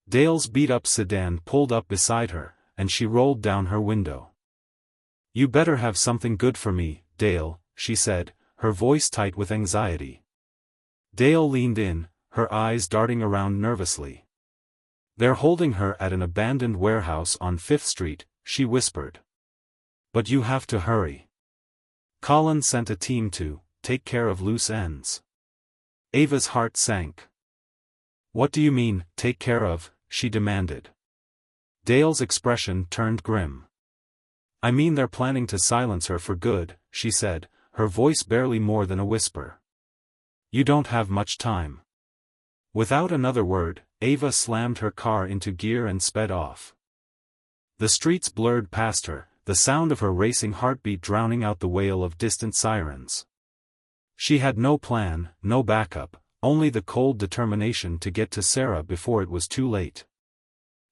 Dale's beat-up sedan pulled up beside her, and she rolled down her window. "You better have something good for me, Dale," she said, her voice tight with anxiety. Dale leaned in, her eyes darting around nervously. "They're holding her at an abandoned warehouse on 5th Street, she whispered. "But you have to hurry. Collins sent a team to take care of loose ends." Ava's heart sank. "What do you mean, take care of?" she demanded. Dale's expression turned grim. "I mean they're planning to silence her for good," she said, her voice barely more than a whisper. "You don't have much time." Without another word, Ava slammed her car into gear and sped off. The streets blurred past her, the sound of her racing heartbeat drowning out the wail of distant sirens. She had no plan, no backup, only the cold determination to get to Sarah before it was too late.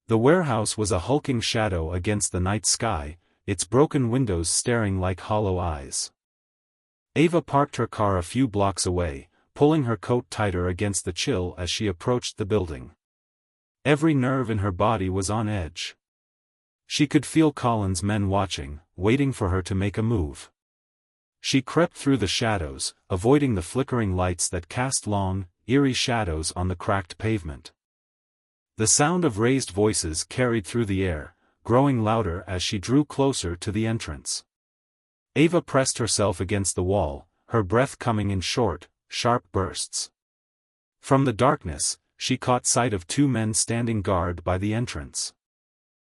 The warehouse was a hulking shadow against the night sky, its broken windows staring like hollow eyes. Ava parked her car a few blocks away, pulling her coat tighter against the chill as she approached the building. Every nerve in her body was on edge. She could feel Collins' men watching, waiting for her to make a move. She crept through the shadows, avoiding the flickering lights that cast long, eerie shadows on the cracked pavement. The sound of raised voices carried through the air, growing louder as she drew closer to the entrance. Ava pressed herself against the wall, her breath coming in short, sharp bursts. From the darkness, she caught sight of two men standing guard by the entrance.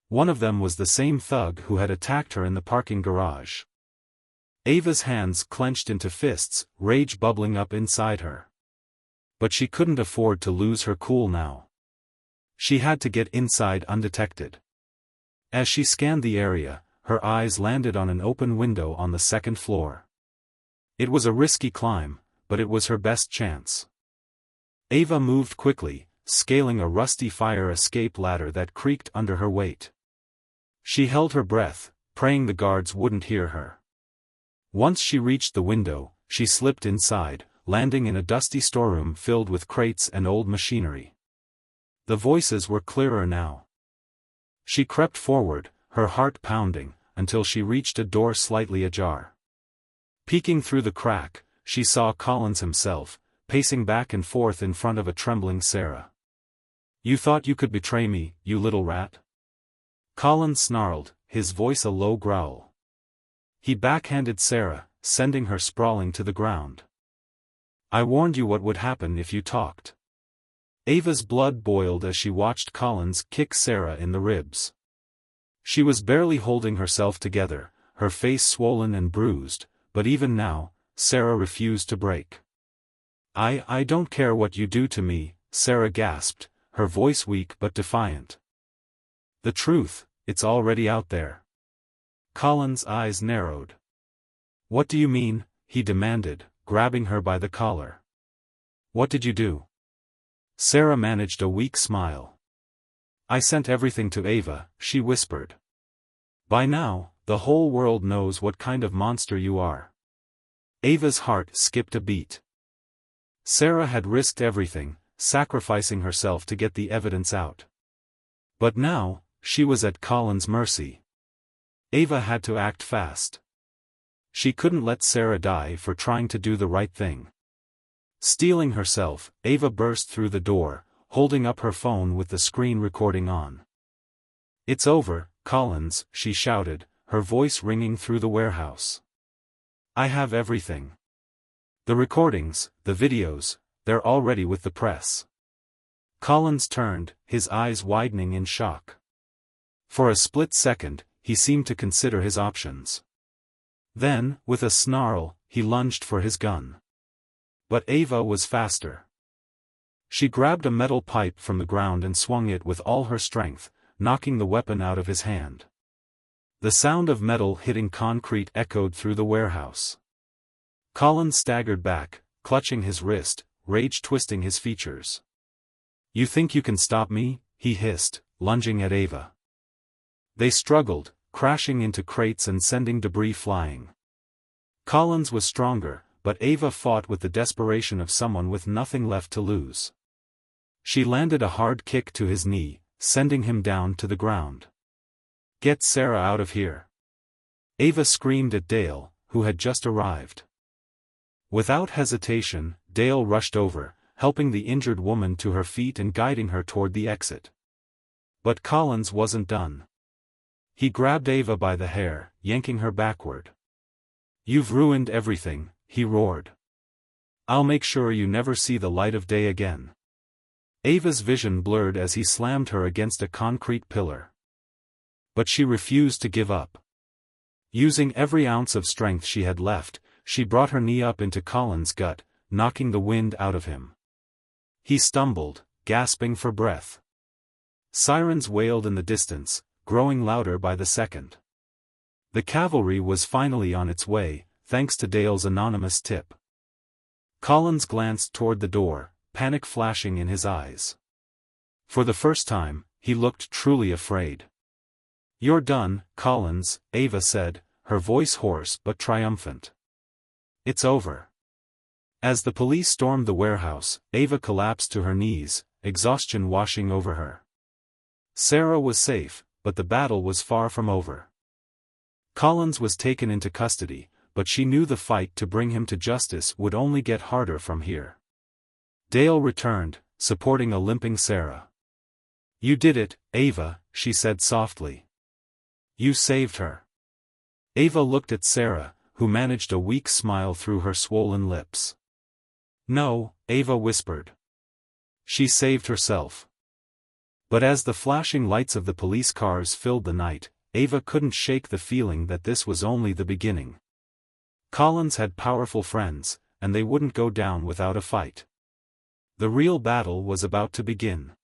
One of them was the same thug who had attacked her in the parking garage. Ava's hands clenched into fists, rage bubbling up inside her. But she couldn't afford to lose her cool now. She had to get inside undetected. As she scanned the area, her eyes landed on an open window on the 2nd floor. It was a risky climb, but it was her best chance. Ava moved quickly, scaling a rusty fire escape ladder that creaked under her weight. She held her breath, praying the guards wouldn't hear her. Once she reached the window, she slipped inside, landing in a dusty storeroom filled with crates and old machinery. The voices were clearer now. She crept forward, her heart pounding, until she reached a door slightly ajar. Peeking through the crack, she saw Collins himself, pacing back and forth in front of a trembling Sarah. "You thought you could betray me, you little rat?" Collins snarled, his voice a low growl. He backhanded Sarah, sending her sprawling to the ground. "I warned you what would happen if you talked." Ava's blood boiled as she watched Collins kick Sarah in the ribs. She was barely holding herself together, her face swollen and bruised, but even now, Sarah refused to break. I don't care what you do to me," Sarah gasped, her voice weak but defiant. "The truth, it's already out there." Collins' eyes narrowed. "What do you mean?" he demanded, grabbing her by the collar. "What did you do?" Sarah managed a weak smile. "I sent everything to Ava," she whispered. "By now, the whole world knows what kind of monster you are." Ava's heart skipped a beat. Sarah had risked everything, sacrificing herself to get the evidence out. But now, she was at Collins' mercy. Ava had to act fast. She couldn't let Sarah die for trying to do the right thing. Steeling herself, Ava burst through the door, holding up her phone with the screen recording on. "It's over, Collins," she shouted, her voice ringing through the warehouse. "I have everything. The recordings, the videos, they're already with the press." Collins turned, his eyes widening in shock. For a split second, he seemed to consider his options. Then, with a snarl, he lunged for his gun. But Ava was faster. She grabbed a metal pipe from the ground and swung it with all her strength, knocking the weapon out of his hand. The sound of metal hitting concrete echoed through the warehouse. Collins staggered back, clutching his wrist, rage twisting his features. "You think you can stop me?" he hissed, lunging at Ava. They struggled, crashing into crates and sending debris flying. Collins was stronger, but Ava fought with the desperation of someone with nothing left to lose. She landed a hard kick to his knee, sending him down to the ground. "Get Sarah out of here!" Ava screamed at Dale, who had just arrived. Without hesitation, Dale rushed over, helping the injured woman to her feet and guiding her toward the exit. But Collins wasn't done. He grabbed Ava by the hair, yanking her backward. "You've ruined everything," he roared. "I'll make sure you never see the light of day again." Ava's vision blurred as he slammed her against a concrete pillar. But she refused to give up. Using every ounce of strength she had left, she brought her knee up into Collins' gut, knocking the wind out of him. He stumbled, gasping for breath. Sirens wailed in the distance, growing louder by the second. The cavalry was finally on its way, thanks to Dale's anonymous tip. Collins glanced toward the door, panic flashing in his eyes. For the first time, he looked truly afraid. "You're done, Collins," Ava said, her voice hoarse but triumphant. "It's over." As the police stormed the warehouse, Ava collapsed to her knees, exhaustion washing over her. Sarah was safe, but the battle was far from over. Collins was taken into custody, but she knew the fight to bring him to justice would only get harder from here. Dale returned, supporting a limping Sarah. "You did it, Ava," she said softly. "You saved her." Ava looked at Sarah, who managed a weak smile through her swollen lips. "No," Ava whispered. "She saved herself." But as the flashing lights of the police cars filled the night, Ava couldn't shake the feeling that this was only the beginning. Collins had powerful friends, and they wouldn't go down without a fight. The real battle was about to begin.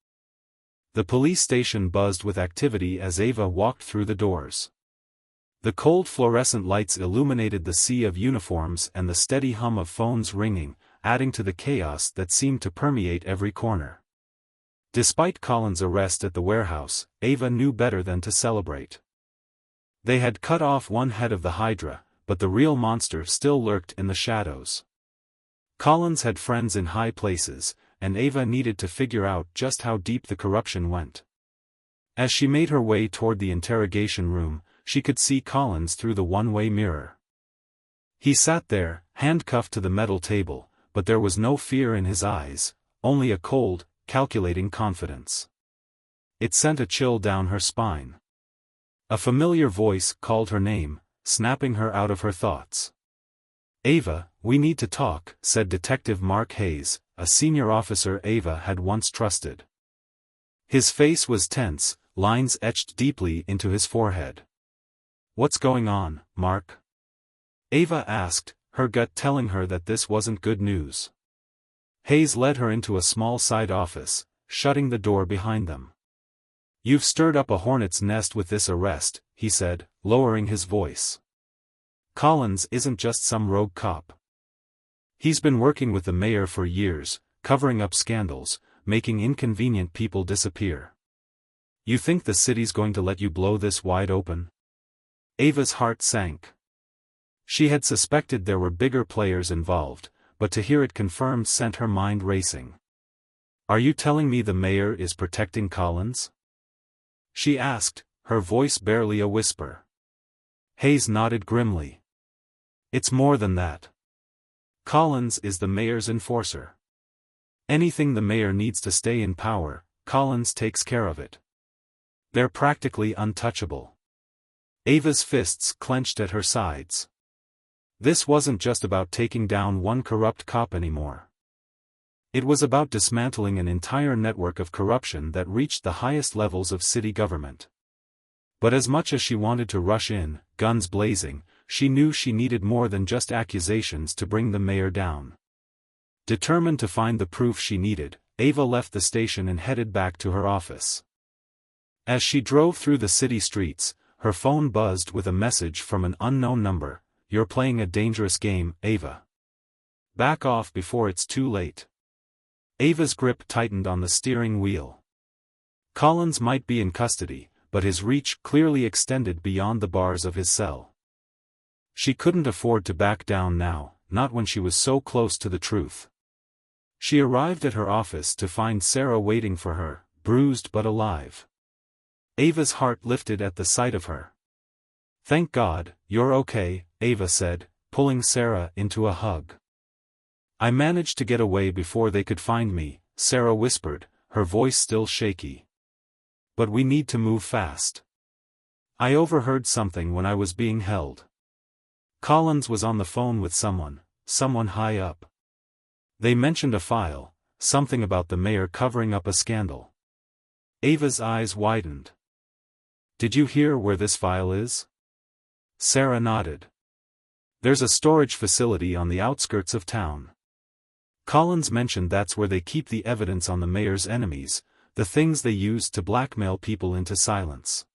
The police station buzzed with activity as Ava walked through the doors. The cold fluorescent lights illuminated the sea of uniforms and the steady hum of phones ringing, adding to the chaos that seemed to permeate every corner. Despite Collins' arrest at the warehouse, Ava knew better than to celebrate. They had cut off one head of the Hydra, but the real monster still lurked in the shadows. Collins had friends in high places, and Ava needed to figure out just how deep the corruption went. As she made her way toward the interrogation room, she could see Collins through the one-way mirror. He sat there, handcuffed to the metal table, but there was no fear in his eyes, only a cold, calculating confidence. It sent a chill down her spine. A familiar voice called her name, snapping her out of her thoughts. "Ava, we need to talk," said Detective Mark Hayes, a senior officer Ava had once trusted. His face was tense, lines etched deeply into his forehead. "What's going on, Mark?" Ava asked, her gut telling her that this wasn't good news. Hayes led her into a small side office, shutting the door behind them. "You've stirred up a hornet's nest with this arrest," he said, lowering his voice. "Collins isn't just some rogue cop. He's been working with the mayor for years, covering up scandals, making inconvenient people disappear. You think the city's going to let you blow this wide open?" Ava's heart sank. She had suspected there were bigger players involved, but to hear it confirmed sent her mind racing. "Are you telling me the mayor is protecting Collins?" she asked, her voice barely a whisper. Hayes nodded grimly. "It's more than that. Collins is the mayor's enforcer. Anything the mayor needs to stay in power, Collins takes care of it. They're practically untouchable." Ava's fists clenched at her sides. This wasn't just about taking down one corrupt cop anymore. It was about dismantling an entire network of corruption that reached the highest levels of city government. But as much as she wanted to rush in, guns blazing, she knew she needed more than just accusations to bring the mayor down. Determined to find the proof she needed, Ava left the station and headed back to her office. As she drove through the city streets, her phone buzzed with a message from an unknown number. "You're playing a dangerous game, Ava. Back off before it's too late." Ava's grip tightened on the steering wheel. Collins might be in custody, but his reach clearly extended beyond the bars of his cell. She couldn't afford to back down now, not when she was so close to the truth. She arrived at her office to find Sarah waiting for her, bruised but alive. Ava's heart lifted at the sight of her. "Thank God, you're okay," Ava said, pulling Sarah into a hug. "I managed to get away before they could find me," Sarah whispered, her voice still shaky. "But we need to move fast. I overheard something when I was being held." Collins was on the phone with someone high up. They mentioned a file, something about the mayor covering up a scandal. Ava's eyes widened. "Did you hear where this file is?" Sarah nodded. "There's a storage facility on the outskirts of town. Collins mentioned that's where they keep the evidence on the mayor's enemies, the things they use to blackmail people into silence."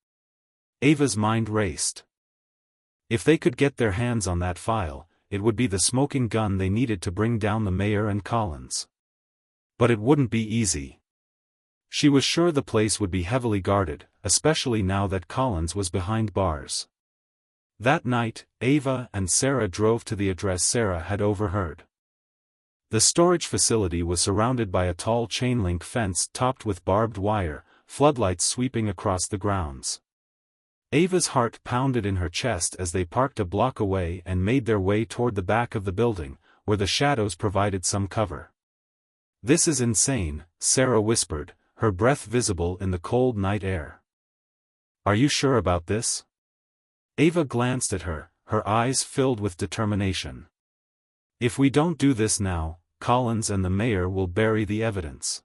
Ava's mind raced. If they could get their hands on that file, it would be the smoking gun they needed to bring down the mayor and Collins. But it wouldn't be easy. She was sure the place would be heavily guarded, especially now that Collins was behind bars. That night, Ava and Sarah drove to the address Sarah had overheard. The storage facility was surrounded by a tall chain-link fence topped with barbed wire, floodlights sweeping across the grounds. Ava's heart pounded in her chest as they parked a block away and made their way toward the back of the building, where the shadows provided some cover. "This is insane," Sarah whispered, her breath visible in the cold night air. "Are you sure about this?" Ava glanced at her, her eyes filled with determination. "If we don't do this now, Collins and the mayor will bury the evidence.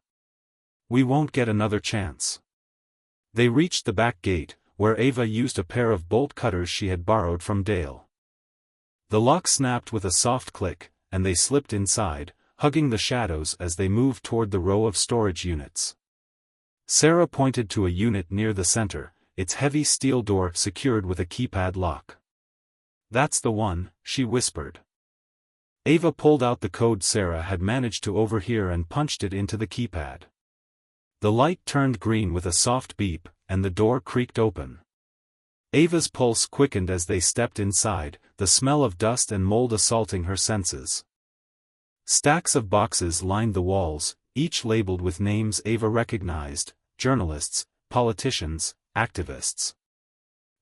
We won't get another chance." They reached the back gate, where Ava used a pair of bolt cutters she had borrowed from Dale. The lock snapped with a soft click, and they slipped inside, hugging the shadows as they moved toward the row of storage units. Sarah pointed to a unit near the center, its heavy steel door secured with a keypad lock. "That's the one," she whispered. Ava pulled out the code Sarah had managed to overhear and punched it into the keypad. The light turned green with a soft beep, and the door creaked open. Ava's pulse quickened as they stepped inside, the smell of dust and mold assaulting her senses. Stacks of boxes lined the walls, each labeled with names Ava recognized: journalists, politicians, activists.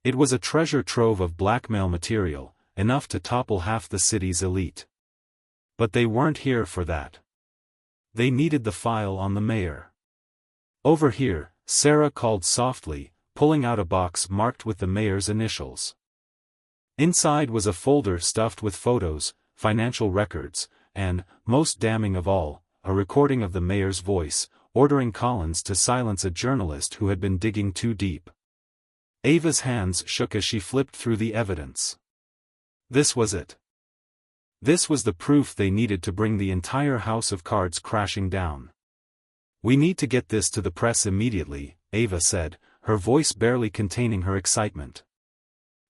It was a treasure trove of blackmail material, enough to topple half the city's elite. But they weren't here for that. They needed the file on the mayor. "Over here," Sarah called softly, pulling out a box marked with the mayor's initials. Inside was a folder stuffed with photos, financial records, and, most damning of all, a recording of the mayor's voice, ordering Collins to silence a journalist who had been digging too deep. Ava's hands shook as she flipped through the evidence. This was it. This was the proof they needed to bring the entire house of cards crashing down. "We need to get this to the press immediately," Ava said, her voice barely containing her excitement.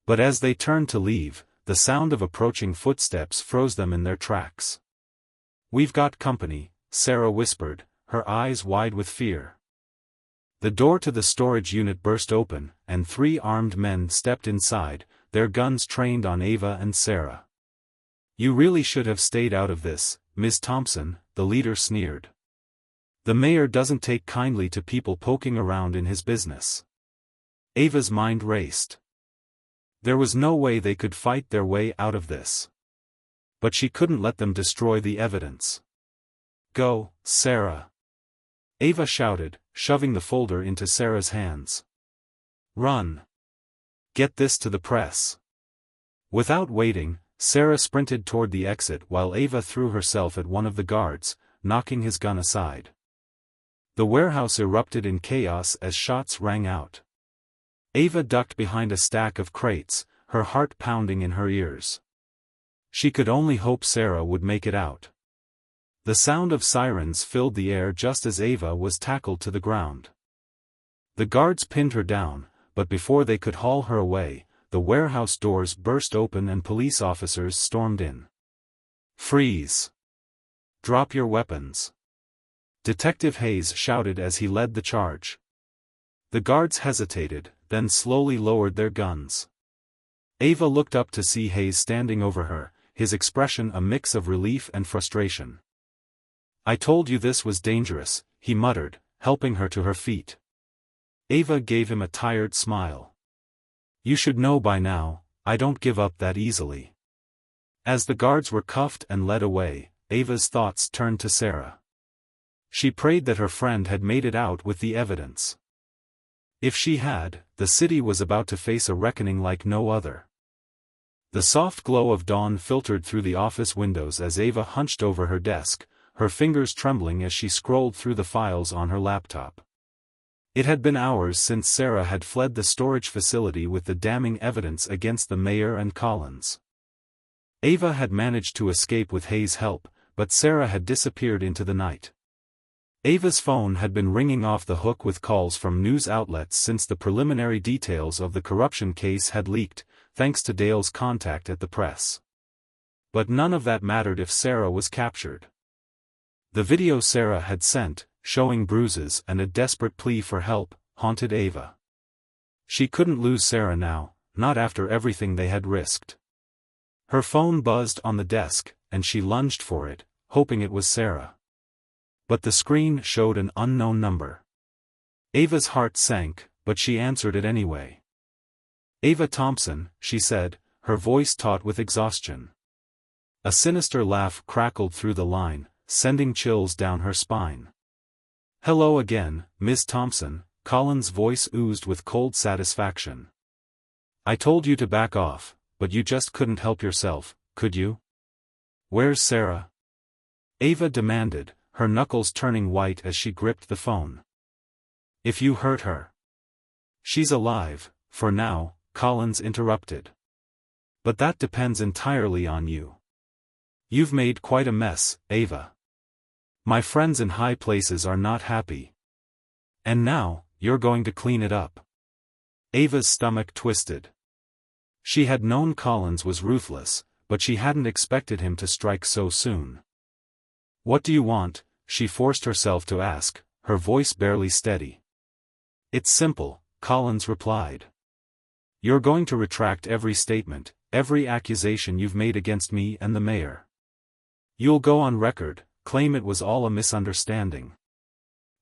But as they turned to leave, the sound of approaching footsteps froze them in their tracks. "We've got company," Sarah whispered, her eyes wide with fear. The door to the storage unit burst open, and 3 armed men stepped inside, their guns trained on Ava and Sarah. "You really should have stayed out of this, Ms. Thompson," the leader sneered. "The mayor doesn't take kindly to people poking around in his business." Ava's mind raced. There was no way they could fight their way out of this. But she couldn't let them destroy the evidence. "Go, Sarah!" Ava shouted, shoving the folder into Sarah's hands. "Run! Get this to the press!" Without waiting, Sarah sprinted toward the exit while Ava threw herself at one of the guards, knocking his gun aside. The warehouse erupted in chaos as shots rang out. Ava ducked behind a stack of crates, her heart pounding in her ears. She could only hope Sarah would make it out. The sound of sirens filled the air just as Ava was tackled to the ground. The guards pinned her down, but before they could haul her away, the warehouse doors burst open and police officers stormed in. "Freeze! Drop your weapons!" Detective Hayes shouted as he led the charge. The guards hesitated, then slowly lowered their guns. Ava looked up to see Hayes standing over her, his expression a mix of relief and frustration. "I told you this was dangerous," he muttered, helping her to her feet. Ava gave him a tired smile. "You should know by now, I don't give up that easily." As the guards were cuffed and led away, Ava's thoughts turned to Sarah. She prayed that her friend had made it out with the evidence. If she had, the city was about to face a reckoning like no other. The soft glow of dawn filtered through the office windows as Ava hunched over her desk, her fingers trembling as she scrolled through the files on her laptop. It had been hours since Sarah had fled the storage facility with the damning evidence against the mayor and Collins. Ava had managed to escape with Hayes' help, but Sarah had disappeared into the night. Ava's phone had been ringing off the hook with calls from news outlets since the preliminary details of the corruption case had leaked, thanks to Dale's contact at the press. But none of that mattered if Sarah was captured. The video Sarah had sent, showing bruises and a desperate plea for help, haunted Ava. She couldn't lose Sarah now, not after everything they had risked. Her phone buzzed on the desk, and she lunged for it, hoping it was Sarah. But the screen showed an unknown number. Ava's heart sank, but she answered it anyway. "Ava Thompson," she said, her voice taut with exhaustion. A sinister laugh crackled through the line, sending chills down her spine. "Hello again, Miss Thompson," Colin's voice oozed with cold satisfaction. "I told you to back off, but you just couldn't help yourself, could you? Where's Sarah?" Ava demanded, her knuckles turning white as she gripped the phone. "If you hurt her." "She's alive, for now," Collins interrupted. "But that depends entirely on you. You've made quite a mess, Ava. My friends in high places are not happy. And now, you're going to clean it up." Ava's stomach twisted. She had known Collins was ruthless, but she hadn't expected him to strike so soon. "What do you want?" she forced herself to ask, her voice barely steady. "It's simple," Collins replied. You're going to retract every statement, every accusation you've made against me and the mayor. You'll go on record, claim it was all a misunderstanding.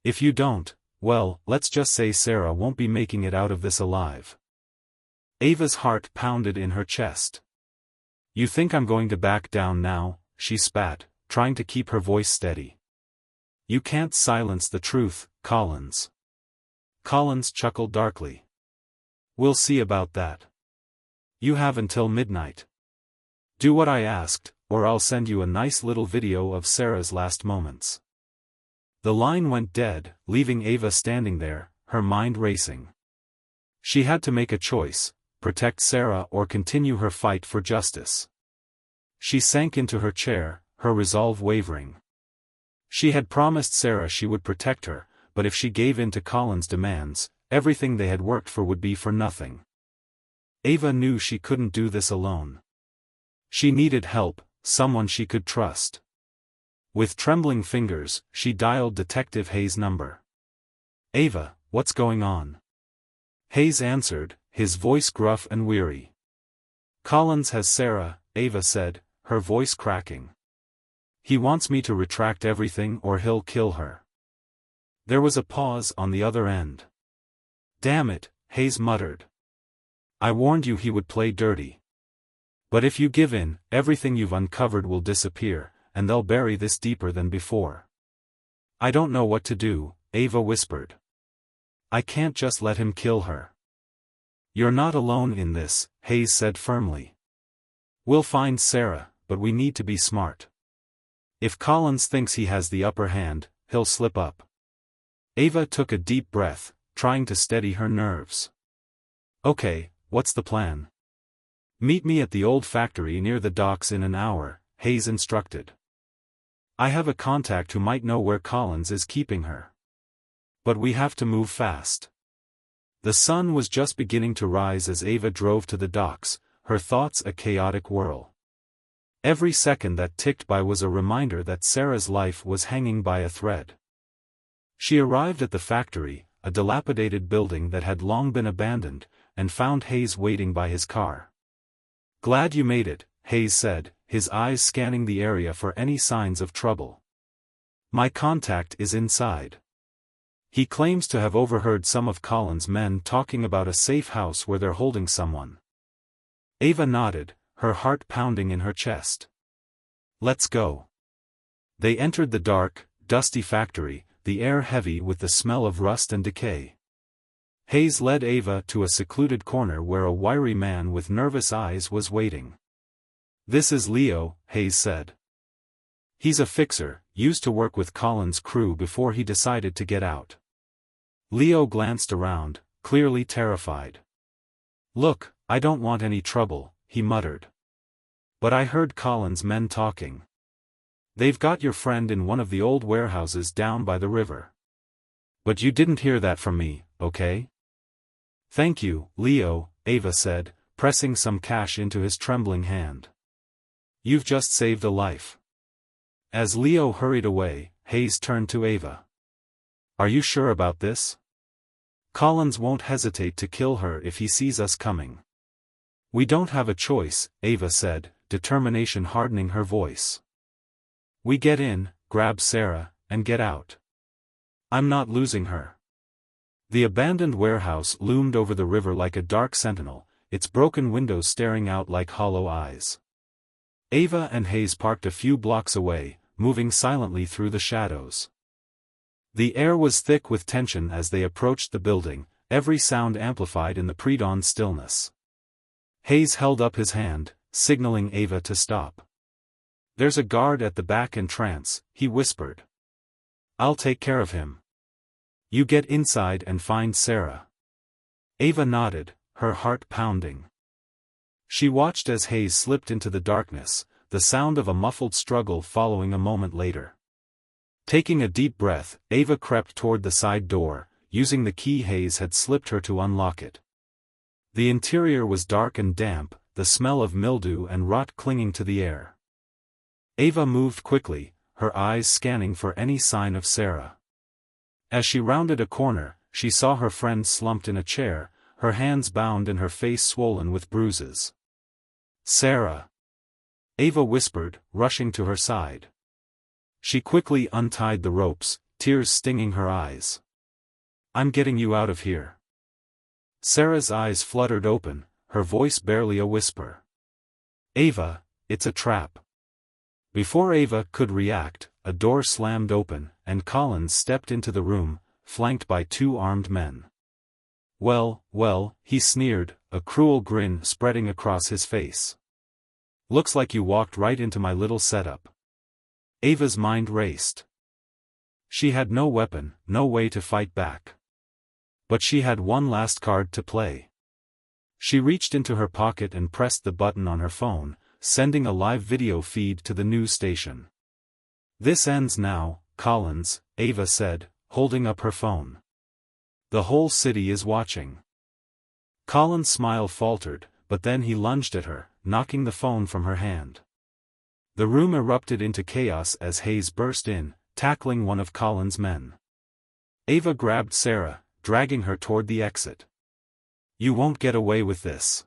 If you don't, well, let's just say Sarah won't be making it out of this alive. Ava's heart pounded in her chest. You think I'm going to back down now? She spat, trying to keep her voice steady. You can't silence the truth, Collins. Collins chuckled darkly. We'll see about that. You have until midnight. Do what I asked, or I'll send you a nice little video of Sarah's last moments. The line went dead, leaving Ava standing there, her mind racing. She had to make a choice, protect Sarah or continue her fight for justice. She sank into her chair, her resolve wavering. She had promised Sarah she would protect her, but if she gave in to Colin's demands, everything they had worked for would be for nothing. Ava knew she couldn't do this alone. She needed help, someone she could trust. With trembling fingers, she dialed Detective Hayes' number. Ava, what's going on? Hayes answered, his voice gruff and weary. Collins has Sarah, Ava said, her voice cracking. He wants me to retract everything or he'll kill her. There was a pause on the other end. Damn it, Hayes muttered. I warned you he would play dirty. But if you give in, everything you've uncovered will disappear, and they'll bury this deeper than before. I don't know what to do, Ava whispered. I can't just let him kill her. You're not alone in this, Hayes said firmly. We'll find Sarah, but we need to be smart. If Collins thinks he has the upper hand, he'll slip up. Ava took a deep breath, trying to steady her nerves. Okay, what's the plan? Meet me at the old factory near the docks in an hour, Hayes instructed. I have a contact who might know where Collins is keeping her. But we have to move fast. The sun was just beginning to rise as Ava drove to the docks, her thoughts a chaotic whirl. Every second that ticked by was a reminder that Sarah's life was hanging by a thread. She arrived at the factory, a dilapidated building that had long been abandoned, and found Hayes waiting by his car. Glad you made it, Hayes said, his eyes scanning the area for any signs of trouble. My contact is inside. He claims to have overheard some of Colin's men talking about a safe house where they're holding someone. Ava nodded, her heart pounding in her chest. Let's go. They entered the dark, dusty factory, the air heavy with the smell of rust and decay. Hayes led Ava to a secluded corner where a wiry man with nervous eyes was waiting. This is Leo, Hayes said. He's a fixer, used to work with Colin's crew before he decided to get out. Leo glanced around, clearly terrified. Look, I don't want any trouble, he muttered. But I heard Colin's men talking. They've got your friend in one of the old warehouses down by the river. But you didn't hear that from me, okay? Thank you, Leo, Ava said, pressing some cash into his trembling hand. You've just saved a life. As Leo hurried away, Hayes turned to Ava. Are you sure about this? Collins won't hesitate to kill her if he sees us coming. We don't have a choice, Ava said, determination hardening her voice. We get in, grab Sarah, and get out. I'm not losing her. The abandoned warehouse loomed over the river like a dark sentinel, its broken windows staring out like hollow eyes. Ava and Hayes parked a few blocks away, moving silently through the shadows. The air was thick with tension as they approached the building, every sound amplified in the pre-dawn stillness. Hayes held up his hand, signaling Ava to stop. There's a guard at the back entrance, he whispered. I'll take care of him. You get inside and find Sarah. Ava nodded, her heart pounding. She watched as Hayes slipped into the darkness, the sound of a muffled struggle following a moment later. Taking a deep breath, Ava crept toward the side door, using the key Hayes had slipped her to unlock it. The interior was dark and damp, the smell of mildew and rot clinging to the air. Ava moved quickly, her eyes scanning for any sign of Sarah. As she rounded a corner, she saw her friend slumped in a chair, her hands bound and her face swollen with bruises. "Sarah!" Ava whispered, rushing to her side. She quickly untied the ropes, tears stinging her eyes. "I'm getting you out of here." Sarah's eyes fluttered open, her voice barely a whisper. "Ava, it's a trap." Before Ava could react, a door slammed open, and Collins stepped into the room, flanked by 2 armed men. "Well, well," he sneered, a cruel grin spreading across his face. "Looks like you walked right into my little setup." Ava's mind raced. She had no weapon, no way to fight back. But she had one last card to play. She reached into her pocket and pressed the button on her phone, sending a live video feed to the news station. "This ends now, Collins," Ava said, holding up her phone. "The whole city is watching." Collins' smile faltered, but then he lunged at her, knocking the phone from her hand. The room erupted into chaos as Hayes burst in, tackling one of Collins' men. Ava grabbed Sarah, dragging her toward the exit. "You won't get away with this!"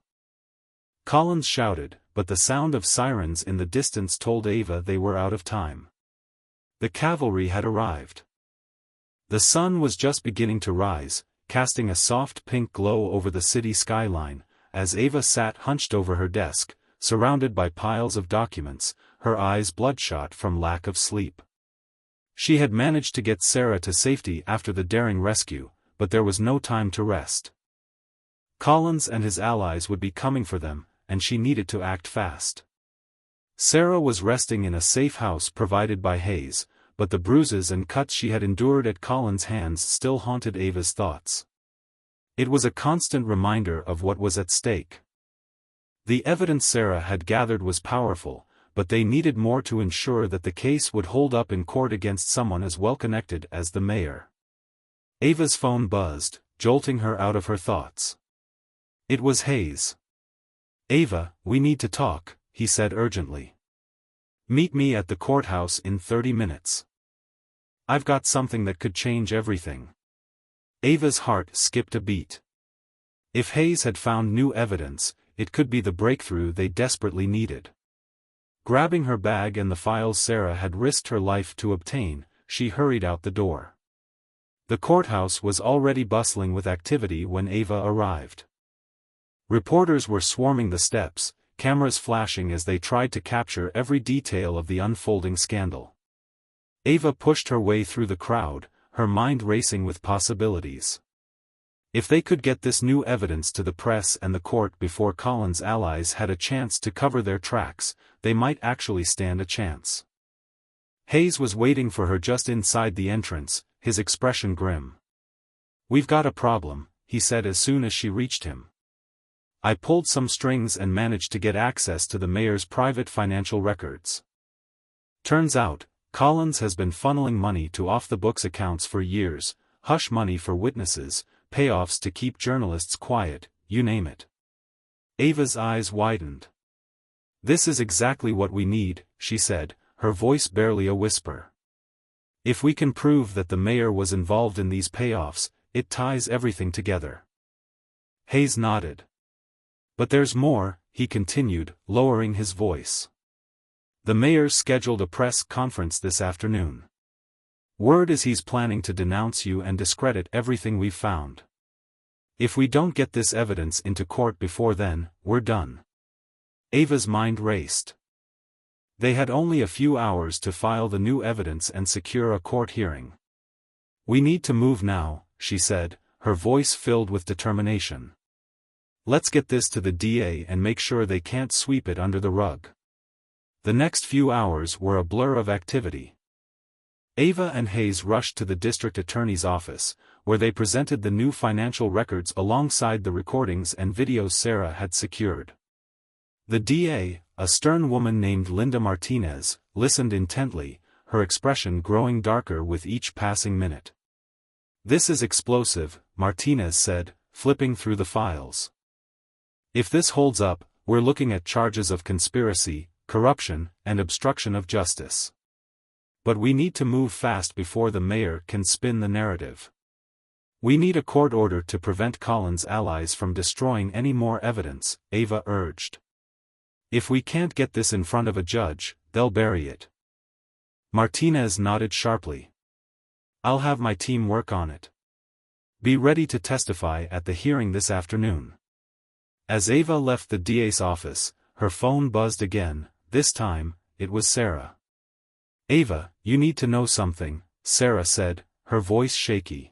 Collins shouted, but the sound of sirens in the distance told Ava they were out of time. The cavalry had arrived. The sun was just beginning to rise, casting a soft pink glow over the city skyline, as Ava sat hunched over her desk, surrounded by piles of documents, her eyes bloodshot from lack of sleep. She had managed to get Sarah to safety after the daring rescue, but there was no time to rest. Collins and his allies would be coming for them, and she needed to act fast. Sarah was resting in a safe house provided by Hayes, but the bruises and cuts she had endured at Collins' hands still haunted Ava's thoughts. It was a constant reminder of what was at stake. The evidence Sarah had gathered was powerful, but they needed more to ensure that the case would hold up in court against someone as well-connected as the mayor. Ava's phone buzzed, jolting her out of her thoughts. It was Hayes. "Ava, we need to talk," he said urgently. "Meet me at the courthouse in 30 minutes. I've got something that could change everything." Ava's heart skipped a beat. If Hayes had found new evidence, it could be the breakthrough they desperately needed. Grabbing her bag and the files Sarah had risked her life to obtain, she hurried out the door. The courthouse was already bustling with activity when Ava arrived. Reporters were swarming the steps, cameras flashing as they tried to capture every detail of the unfolding scandal. Ava pushed her way through the crowd, her mind racing with possibilities. If they could get this new evidence to the press and the court before Collins' allies had a chance to cover their tracks, they might actually stand a chance. Hayes was waiting for her just inside the entrance, his expression grim. "We've got a problem," he said as soon as she reached him. "I pulled some strings and managed to get access to the mayor's private financial records. Turns out, Collins has been funneling money to off-the-books accounts for years, hush money for witnesses, payoffs to keep journalists quiet, you name it." Ava's eyes widened. "This is exactly what we need," she said, her voice barely a whisper. "If we can prove that the mayor was involved in these payoffs, it ties everything together." Hayes nodded. "But there's more," he continued, lowering his voice. "The mayor's scheduled a press conference this afternoon. Word is he's planning to denounce you and discredit everything we've found. If we don't get this evidence into court before then, we're done." Ava's mind raced. They had only a few hours to file the new evidence and secure a court hearing. "We need to move now," she said, her voice filled with determination. "Let's get this to the DA and make sure they can't sweep it under the rug." The next few hours were a blur of activity. Ava and Hayes rushed to the district attorney's office, where they presented the new financial records alongside the recordings and videos Sarah had secured. The DA, a stern woman named Linda Martinez, listened intently, her expression growing darker with each passing minute. "This is explosive," Martinez said, flipping through the files. "If this holds up, we're looking at charges of conspiracy, corruption, and obstruction of justice. But we need to move fast before the mayor can spin the narrative. We need a court order to prevent Collins' allies from destroying any more evidence, Ava urged. If we can't get this in front of a judge, they'll bury it. Martinez nodded sharply. I'll have my team work on it. Be ready to testify at the hearing this afternoon. As Ava left the DA's office, her phone buzzed again. This time, it was Sarah. Ava, you need to know something, Sarah said, her voice shaky.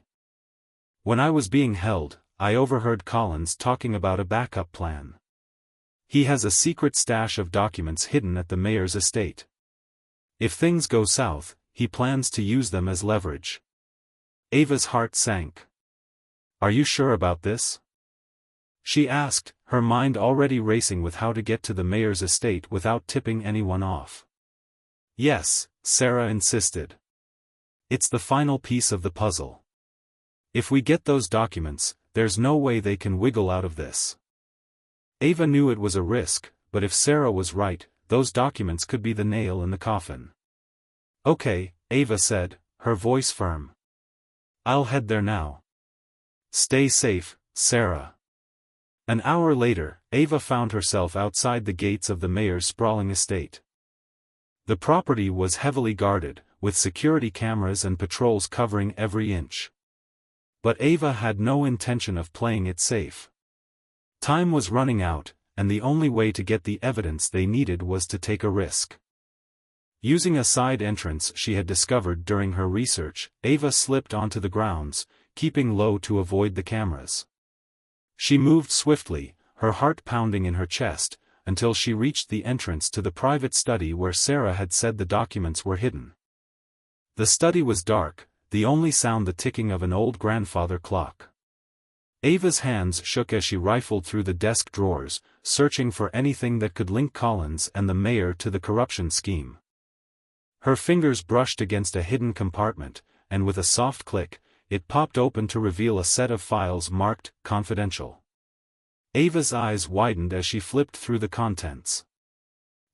When I was being held, I overheard Collins talking about a backup plan. He has a secret stash of documents hidden at the mayor's estate. If things go south, he plans to use them as leverage. Ava's heart sank. Are you sure about this? She asked, her mind already racing with how to get to the mayor's estate without tipping anyone off. Yes, Sarah insisted. It's the final piece of the puzzle. If we get those documents, there's no way they can wiggle out of this. Ava knew it was a risk, but if Sarah was right, those documents could be the nail in the coffin. Okay, Ava said, her voice firm. I'll head there now. Stay safe, Sarah. An hour later, Ava found herself outside the gates of the mayor's sprawling estate. The property was heavily guarded, with security cameras and patrols covering every inch. But Ava had no intention of playing it safe. Time was running out, and the only way to get the evidence they needed was to take a risk. Using a side entrance she had discovered during her research, Ava slipped onto the grounds, keeping low to avoid the cameras. She moved swiftly, her heart pounding in her chest, until she reached the entrance to the private study where Sarah had said the documents were hidden. The study was dark, the only sound the ticking of an old grandfather clock. Ava's hands shook as she rifled through the desk drawers, searching for anything that could link Collins and the mayor to the corruption scheme. Her fingers brushed against a hidden compartment, and with a soft click, it popped open to reveal a set of files marked confidential. Ava's eyes widened as she flipped through the contents.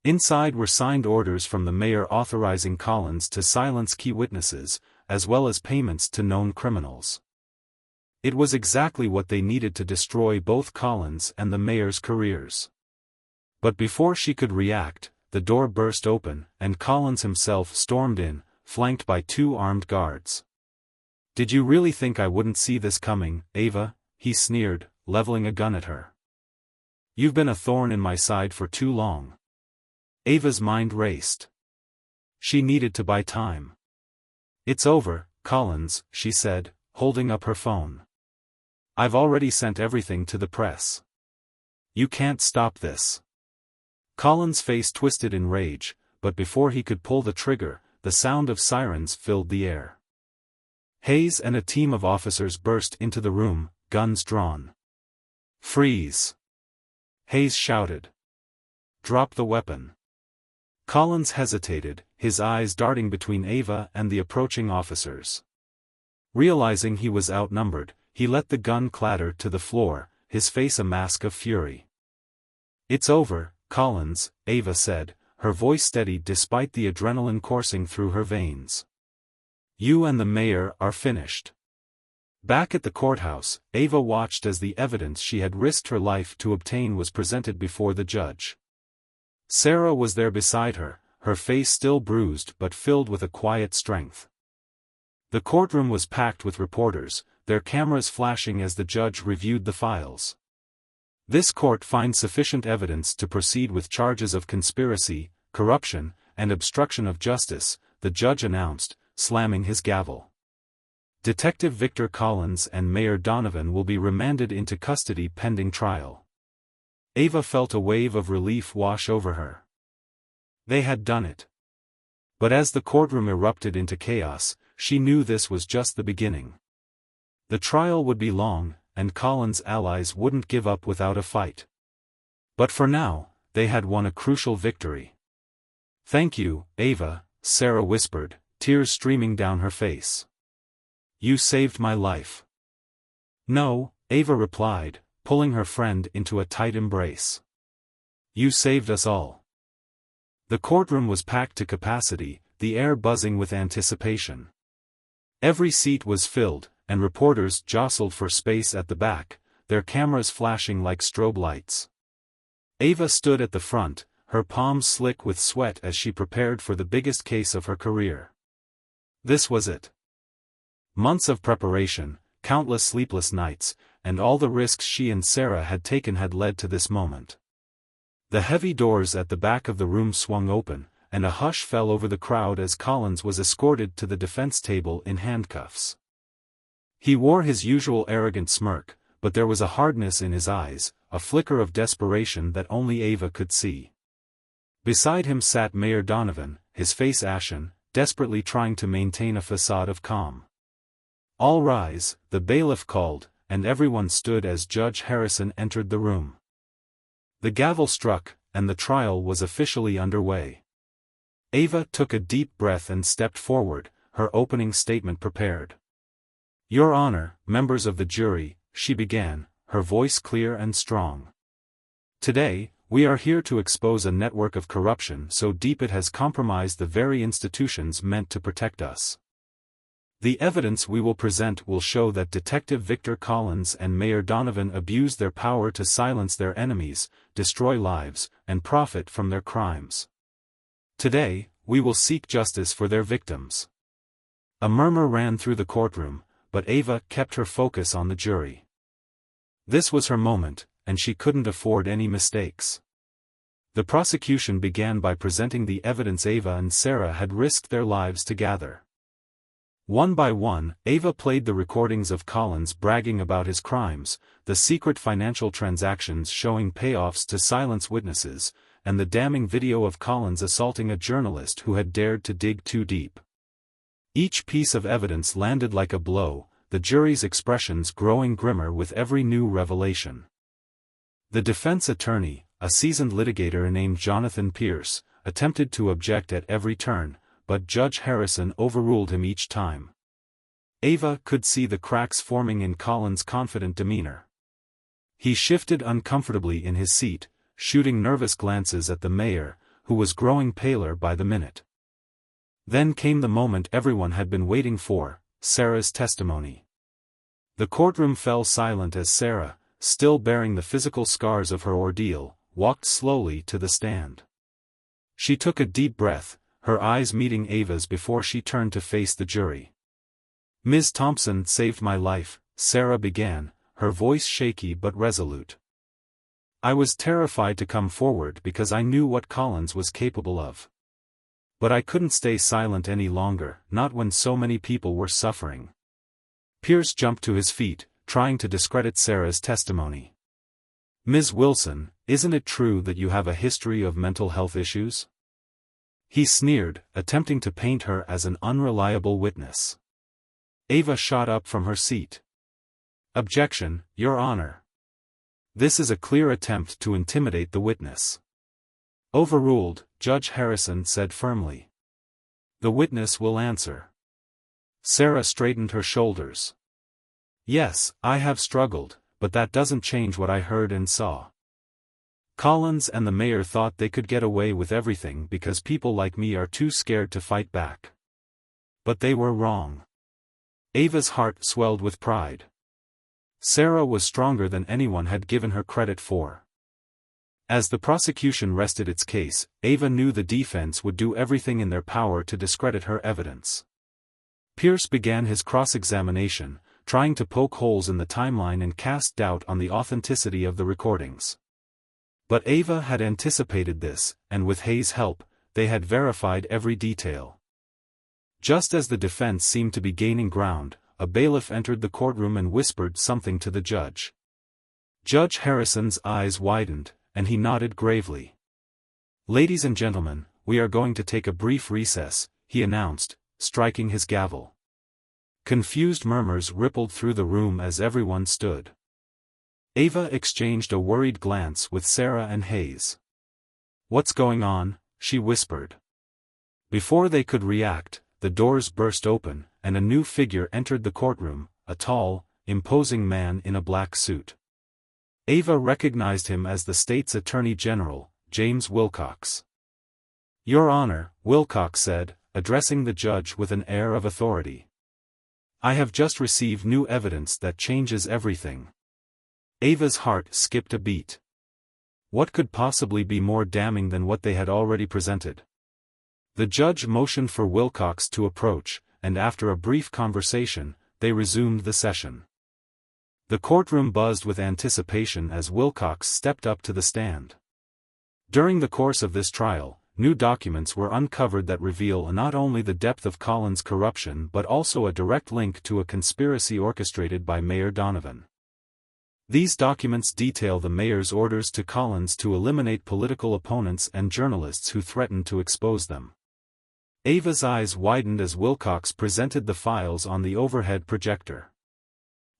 Inside were signed orders from the mayor authorizing Collins to silence key witnesses, as well as payments to known criminals. It was exactly what they needed to destroy both Collins and the mayor's careers. But before she could react, the door burst open, and Collins himself stormed in, flanked by 2 armed guards. Did you really think I wouldn't see this coming, Ava? He sneered, leveling a gun at her. You've been a thorn in my side for too long. Ava's mind raced. She needed to buy time. It's over, Collins, she said, holding up her phone. I've already sent everything to the press. You can't stop this. Collins' face twisted in rage, but before he could pull the trigger, the sound of sirens filled the air. Hayes and a team of officers burst into the room, guns drawn. Freeze! Hayes shouted. Drop the weapon. Collins hesitated, his eyes darting between Ava and the approaching officers. Realizing he was outnumbered, he let the gun clatter to the floor, his face a mask of fury. It's over, Collins, Ava said, her voice steady despite the adrenaline coursing through her veins. You and the mayor are finished. Back at the courthouse, Ava watched as the evidence she had risked her life to obtain was presented before the judge. Sarah was there beside her, her face still bruised but filled with a quiet strength. The courtroom was packed with reporters, their cameras flashing as the judge reviewed the files. This court finds sufficient evidence to proceed with charges of conspiracy, corruption, and obstruction of justice, the judge announced, slamming his gavel. Detective Victor Collins and Mayor Donovan will be remanded into custody pending trial. Ava felt a wave of relief wash over her. They had done it. But as the courtroom erupted into chaos, she knew this was just the beginning. The trial would be long, and Collins' allies wouldn't give up without a fight. But for now, they had won a crucial victory. Thank you, Ava, Sarah whispered, tears streaming down her face. You saved my life. No, Ava replied, pulling her friend into a tight embrace. You saved us all. The courtroom was packed to capacity, the air buzzing with anticipation. Every seat was filled, and reporters jostled for space at the back, their cameras flashing like strobe lights. Ava stood at the front, her palms slick with sweat as she prepared for the biggest case of her career. This was it. Months of preparation, countless sleepless nights, and all the risks she and Sarah had taken had led to this moment. The heavy doors at the back of the room swung open, and a hush fell over the crowd as Collins was escorted to the defense table in handcuffs. He wore his usual arrogant smirk, but there was a hardness in his eyes, a flicker of desperation that only Ava could see. Beside him sat Mayor Donovan, his face ashen, desperately trying to maintain a facade of calm. "All rise," the bailiff called, and everyone stood as Judge Harrison entered the room. The gavel struck, and the trial was officially underway. Ava took a deep breath and stepped forward, her opening statement prepared. "Your Honor, members of the jury," she began, her voice clear and strong. "Today, we are here to expose a network of corruption so deep it has compromised the very institutions meant to protect us. The evidence we will present will show that Detective Victor Collins and Mayor Donovan abused their power to silence their enemies, destroy lives, and profit from their crimes. Today, we will seek justice for their victims." A murmur ran through the courtroom, but Ava kept her focus on the jury. This was her moment, and she couldn't afford any mistakes. The prosecution began by presenting the evidence Ava and Sarah had risked their lives to gather. One by one, Ava played the recordings of Collins bragging about his crimes, the secret financial transactions showing payoffs to silence witnesses, and the damning video of Collins assaulting a journalist who had dared to dig too deep. Each piece of evidence landed like a blow, the jury's expressions growing grimmer with every new revelation. The defense attorney, a seasoned litigator named Jonathan Pierce, attempted to object at every turn, but Judge Harrison overruled him each time. Ava could see the cracks forming in Collins' confident demeanor. He shifted uncomfortably in his seat, shooting nervous glances at the mayor, who was growing paler by the minute. Then came the moment everyone had been waiting for, Sarah's testimony. The courtroom fell silent as Sarah, still bearing the physical scars of her ordeal, walked slowly to the stand. She took a deep breath, her eyes meeting Ava's before she turned to face the jury. "Ms. Thompson saved my life," Sarah began, her voice shaky but resolute. "I was terrified to come forward because I knew what Collins was capable of. But I couldn't stay silent any longer, not when so many people were suffering." Pierce jumped to his feet, trying to discredit Sarah's testimony. "Ms. Wilson, isn't it true that you have a history of mental health issues?" He sneered, attempting to paint her as an unreliable witness. Ava shot up from her seat. "Objection, Your Honor. This is a clear attempt to intimidate the witness." "Overruled," Judge Harrison said firmly. "The witness will answer." Sarah straightened her shoulders. "Yes, I have struggled, but that doesn't change what I heard and saw. Collins and the mayor thought they could get away with everything because people like me are too scared to fight back. But they were wrong." Ava's heart swelled with pride. Sarah was stronger than anyone had given her credit for. As the prosecution rested its case, Ava knew the defense would do everything in their power to discredit her evidence. Pierce began his cross-examination, trying to poke holes in the timeline and cast doubt on the authenticity of the recordings. But Ava had anticipated this, and with Hayes' help, they had verified every detail. Just as the defense seemed to be gaining ground, a bailiff entered the courtroom and whispered something to the judge. Judge Harrison's eyes widened, and he nodded gravely. "Ladies and gentlemen, we are going to take a brief recess," he announced, striking his gavel. Confused murmurs rippled through the room as everyone stood. Ava exchanged a worried glance with Sarah and Hayes. "What's going on?" she whispered. Before they could react, the doors burst open, and a new figure entered the courtroom, a tall, imposing man in a black suit. Ava recognized him as the state's Attorney General, James Wilcox. "Your Honor," Wilcox said, addressing the judge with an air of authority. I have just received new evidence that changes everything. Ava's heart skipped a beat. What could possibly be more damning than what they had already presented? The judge motioned for Wilcox to approach, and after a brief conversation, they resumed the session. The courtroom buzzed with anticipation as Wilcox stepped up to the stand. During the course of this trial, new documents were uncovered that reveal not only the depth of Collins' corruption but also a direct link to a conspiracy orchestrated by Mayor Donovan. These documents detail the mayor's orders to Collins to eliminate political opponents and journalists who threatened to expose them. Ava's eyes widened as Wilcox presented the files on the overhead projector.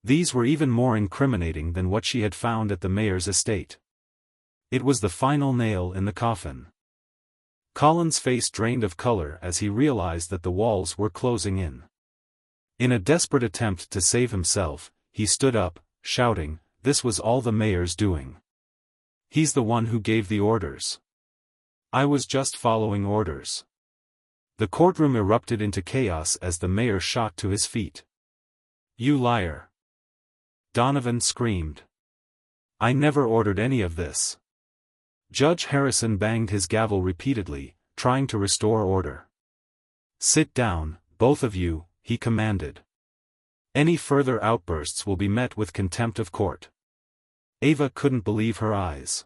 These were even more incriminating than what she had found at the mayor's estate. It was the final nail in the coffin. Collins' face drained of color as he realized that the walls were closing in. In a desperate attempt to save himself, he stood up, shouting, "This was all the mayor's doing. He's the one who gave the orders. I was just following orders." The courtroom erupted into chaos as the mayor shot to his feet. "You liar!" Donovan screamed. "I never ordered any of this." Judge Harrison banged his gavel repeatedly, trying to restore order. "Sit down, both of you," he commanded. "Any further outbursts will be met with contempt of court." Ava couldn't believe her eyes.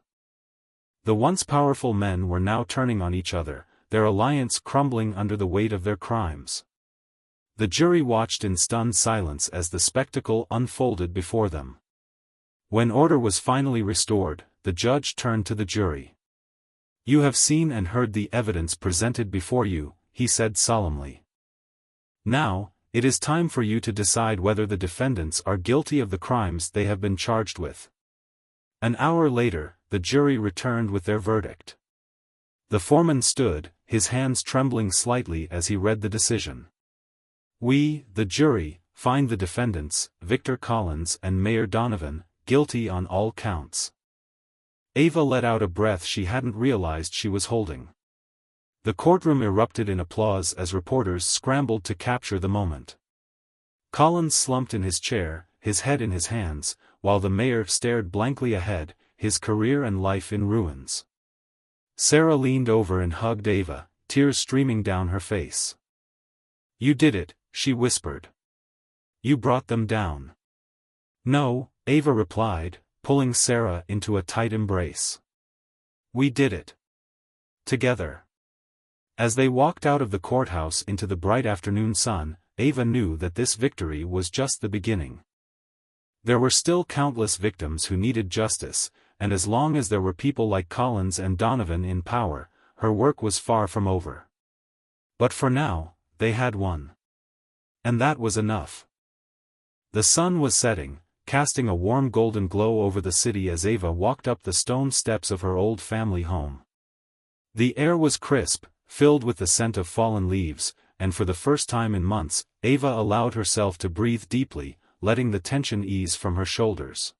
The once powerful men were now turning on each other, their alliance crumbling under the weight of their crimes. The jury watched in stunned silence as the spectacle unfolded before them. When order was finally restored, the judge turned to the jury. "You have seen and heard the evidence presented before you," he said solemnly. "Now, it is time for you to decide whether the defendants are guilty of the crimes they have been charged with." An hour later, the jury returned with their verdict. The foreman stood, his hands trembling slightly as he read the decision. "We, the jury, find the defendants, Victor Collins and Mayor Donovan, guilty on all counts." Ava let out a breath she hadn't realized she was holding. The courtroom erupted in applause as reporters scrambled to capture the moment. Collins slumped in his chair, his head in his hands, while the mayor stared blankly ahead, his career and life in ruins. Sarah leaned over and hugged Ava, tears streaming down her face. "You did it," she whispered. "You brought them down." "No," Ava replied, pulling Sarah into a tight embrace. "We did it. Together." As they walked out of the courthouse into the bright afternoon sun, Ava knew that this victory was just the beginning. There were still countless victims who needed justice, and as long as there were people like Collins and Donovan in power, her work was far from over. But for now, they had won. And that was enough. The sun was setting, casting a warm golden glow over the city as Ava walked up the stone steps of her old family home. The air was crisp, filled with the scent of fallen leaves, and for the first time in months, Ava allowed herself to breathe deeply, letting the tension ease from her shoulders.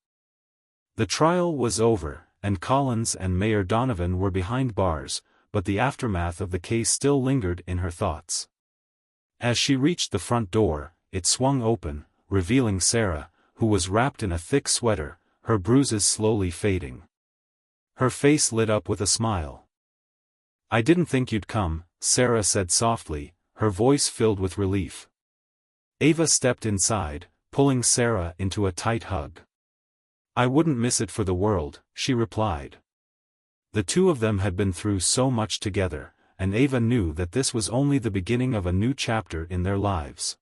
The trial was over, and Collins and Mayor Donovan were behind bars, but the aftermath of the case still lingered in her thoughts. As she reached the front door, it swung open, revealing Sarah, who was wrapped in a thick sweater, her bruises slowly fading. Her face lit up with a smile. "I didn't think you'd come," Sarah said softly, her voice filled with relief. Ava stepped inside, pulling Sarah into a tight hug. "I wouldn't miss it for the world," she replied. The two of them had been through so much together, and Ava knew that this was only the beginning of a new chapter in their lives.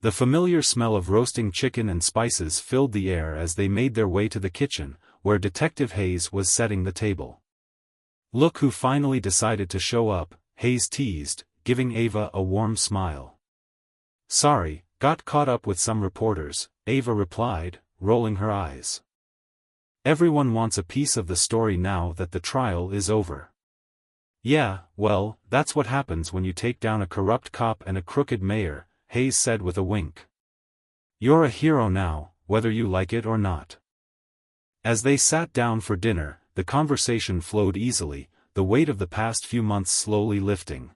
The familiar smell of roasting chicken and spices filled the air as they made their way to the kitchen, where Detective Hayes was setting the table. "Look who finally decided to show up," Hayes teased, giving Ava a warm smile. "Sorry, got caught up with some reporters," Ava replied, rolling her eyes. "Everyone wants a piece of the story now that the trial is over." "Yeah, well, that's what happens when you take down a corrupt cop and a crooked mayor," Hayes said with a wink. "You're a hero now, whether you like it or not." As they sat down for dinner, the conversation flowed easily, the weight of the past few months slowly lifting.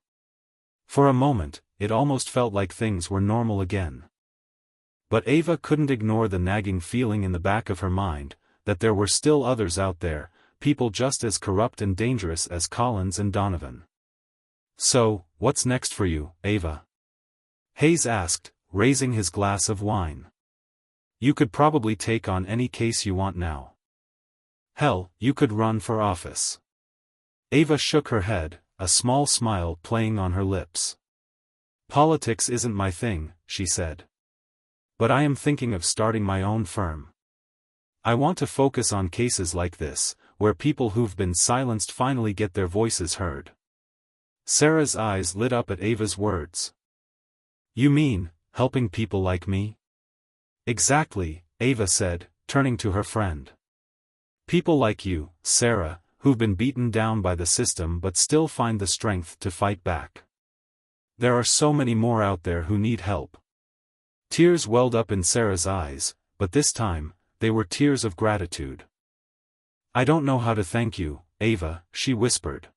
For a moment, it almost felt like things were normal again. But Ava couldn't ignore the nagging feeling in the back of her mind, that there were still others out there, people just as corrupt and dangerous as Collins and Donovan. "So, what's next for you, Ava?" Hayes asked, raising his glass of wine. "You could probably take on any case you want now. Hell, you could run for office." Ava shook her head, a small smile playing on her lips. "Politics isn't my thing," she said. "But I am thinking of starting my own firm. I want to focus on cases like this, where people who've been silenced finally get their voices heard." Sarah's eyes lit up at Ava's words. "You mean, helping people like me?" "Exactly," Ava said, turning to her friend. "People like you, Sarah, who've been beaten down by the system but still find the strength to fight back. There are so many more out there who need help." Tears welled up in Sarah's eyes, but this time, they were tears of gratitude. "I don't know how to thank you, Ava," she whispered.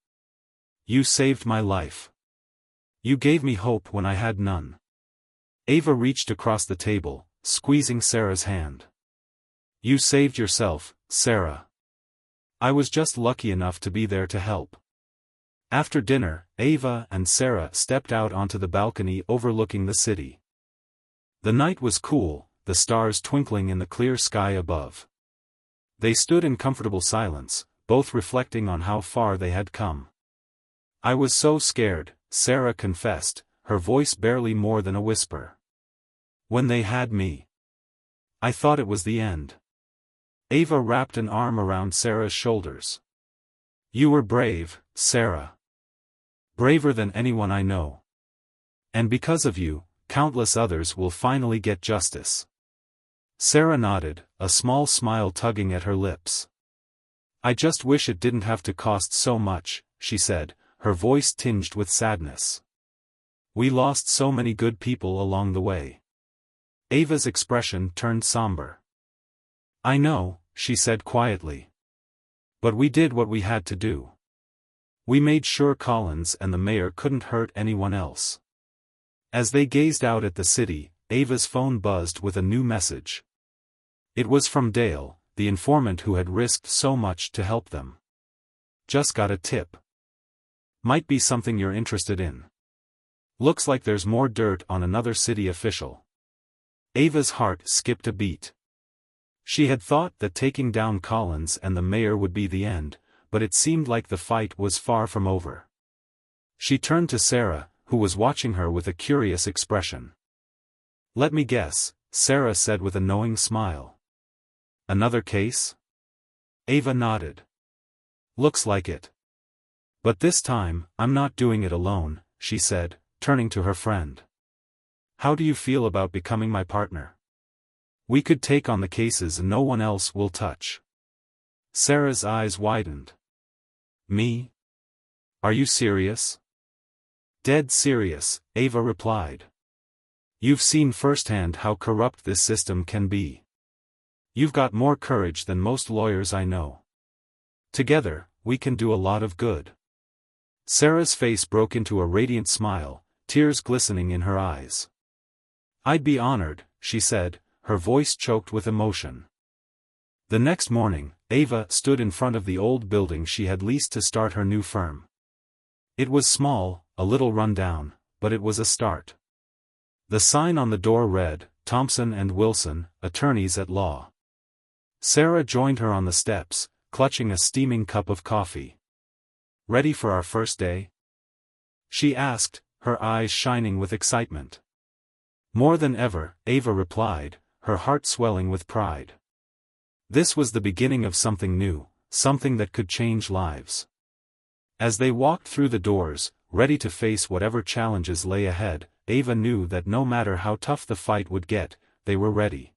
"You saved my life. You gave me hope when I had none." Ava reached across the table, squeezing Sarah's hand. "You saved yourself, Sarah. I was just lucky enough to be there to help." After dinner, Ava and Sarah stepped out onto the balcony overlooking the city. The night was cool, the stars twinkling in the clear sky above. They stood in comfortable silence, both reflecting on how far they had come. "I was so scared," Sarah confessed, her voice barely more than a whisper. "When they had me. I thought it was the end." Ava wrapped an arm around Sarah's shoulders. "You were brave, Sarah. Braver than anyone I know. And because of you, countless others will finally get justice." Sarah nodded, a small smile tugging at her lips. "I just wish it didn't have to cost so much," she said, her voice tinged with sadness. "We lost so many good people along the way." Ava's expression turned somber. "I know," she said quietly. "But we did what we had to do. We made sure Collins and the mayor couldn't hurt anyone else." As they gazed out at the city, Ava's phone buzzed with a new message. It was from Dale, the informant who had risked so much to help them. "Just got a tip. Might be something you're interested in. Looks like there's more dirt on another city official." Ava's heart skipped a beat. She had thought that taking down Collins and the mayor would be the end, but it seemed like the fight was far from over. She turned to Sarah, who was watching her with a curious expression. "Let me guess," Sarah said with a knowing smile. "Another case?" Ava nodded. "Looks like it. But this time, I'm not doing it alone," she said, turning to her friend. "How do you feel about becoming my partner? We could take on the cases no one else will touch." Sarah's eyes widened. "Me? Are you serious?" "Dead serious," Ava replied. "You've seen firsthand how corrupt this system can be. You've got more courage than most lawyers I know. Together, we can do a lot of good." Sarah's face broke into a radiant smile, tears glistening in her eyes. "I'd be honored," she said, her voice choked with emotion. The next morning, Ava stood in front of the old building she had leased to start her new firm. It was small, a little run down, but it was a start. The sign on the door read, "Thompson and Wilson, Attorneys at Law." Sarah joined her on the steps, clutching a steaming cup of coffee. "Ready for our first day?" she asked, her eyes shining with excitement. "More than ever," Ava replied, her heart swelling with pride. This was the beginning of something new, something that could change lives. As they walked through the doors, ready to face whatever challenges lay ahead, Ava knew that no matter how tough the fight would get, they were ready.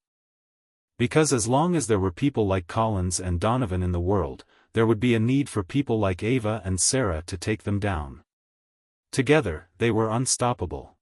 Because as long as there were people like Collins and Donovan in the world, there would be a need for people like Ava and Sarah to take them down. Together, they were unstoppable.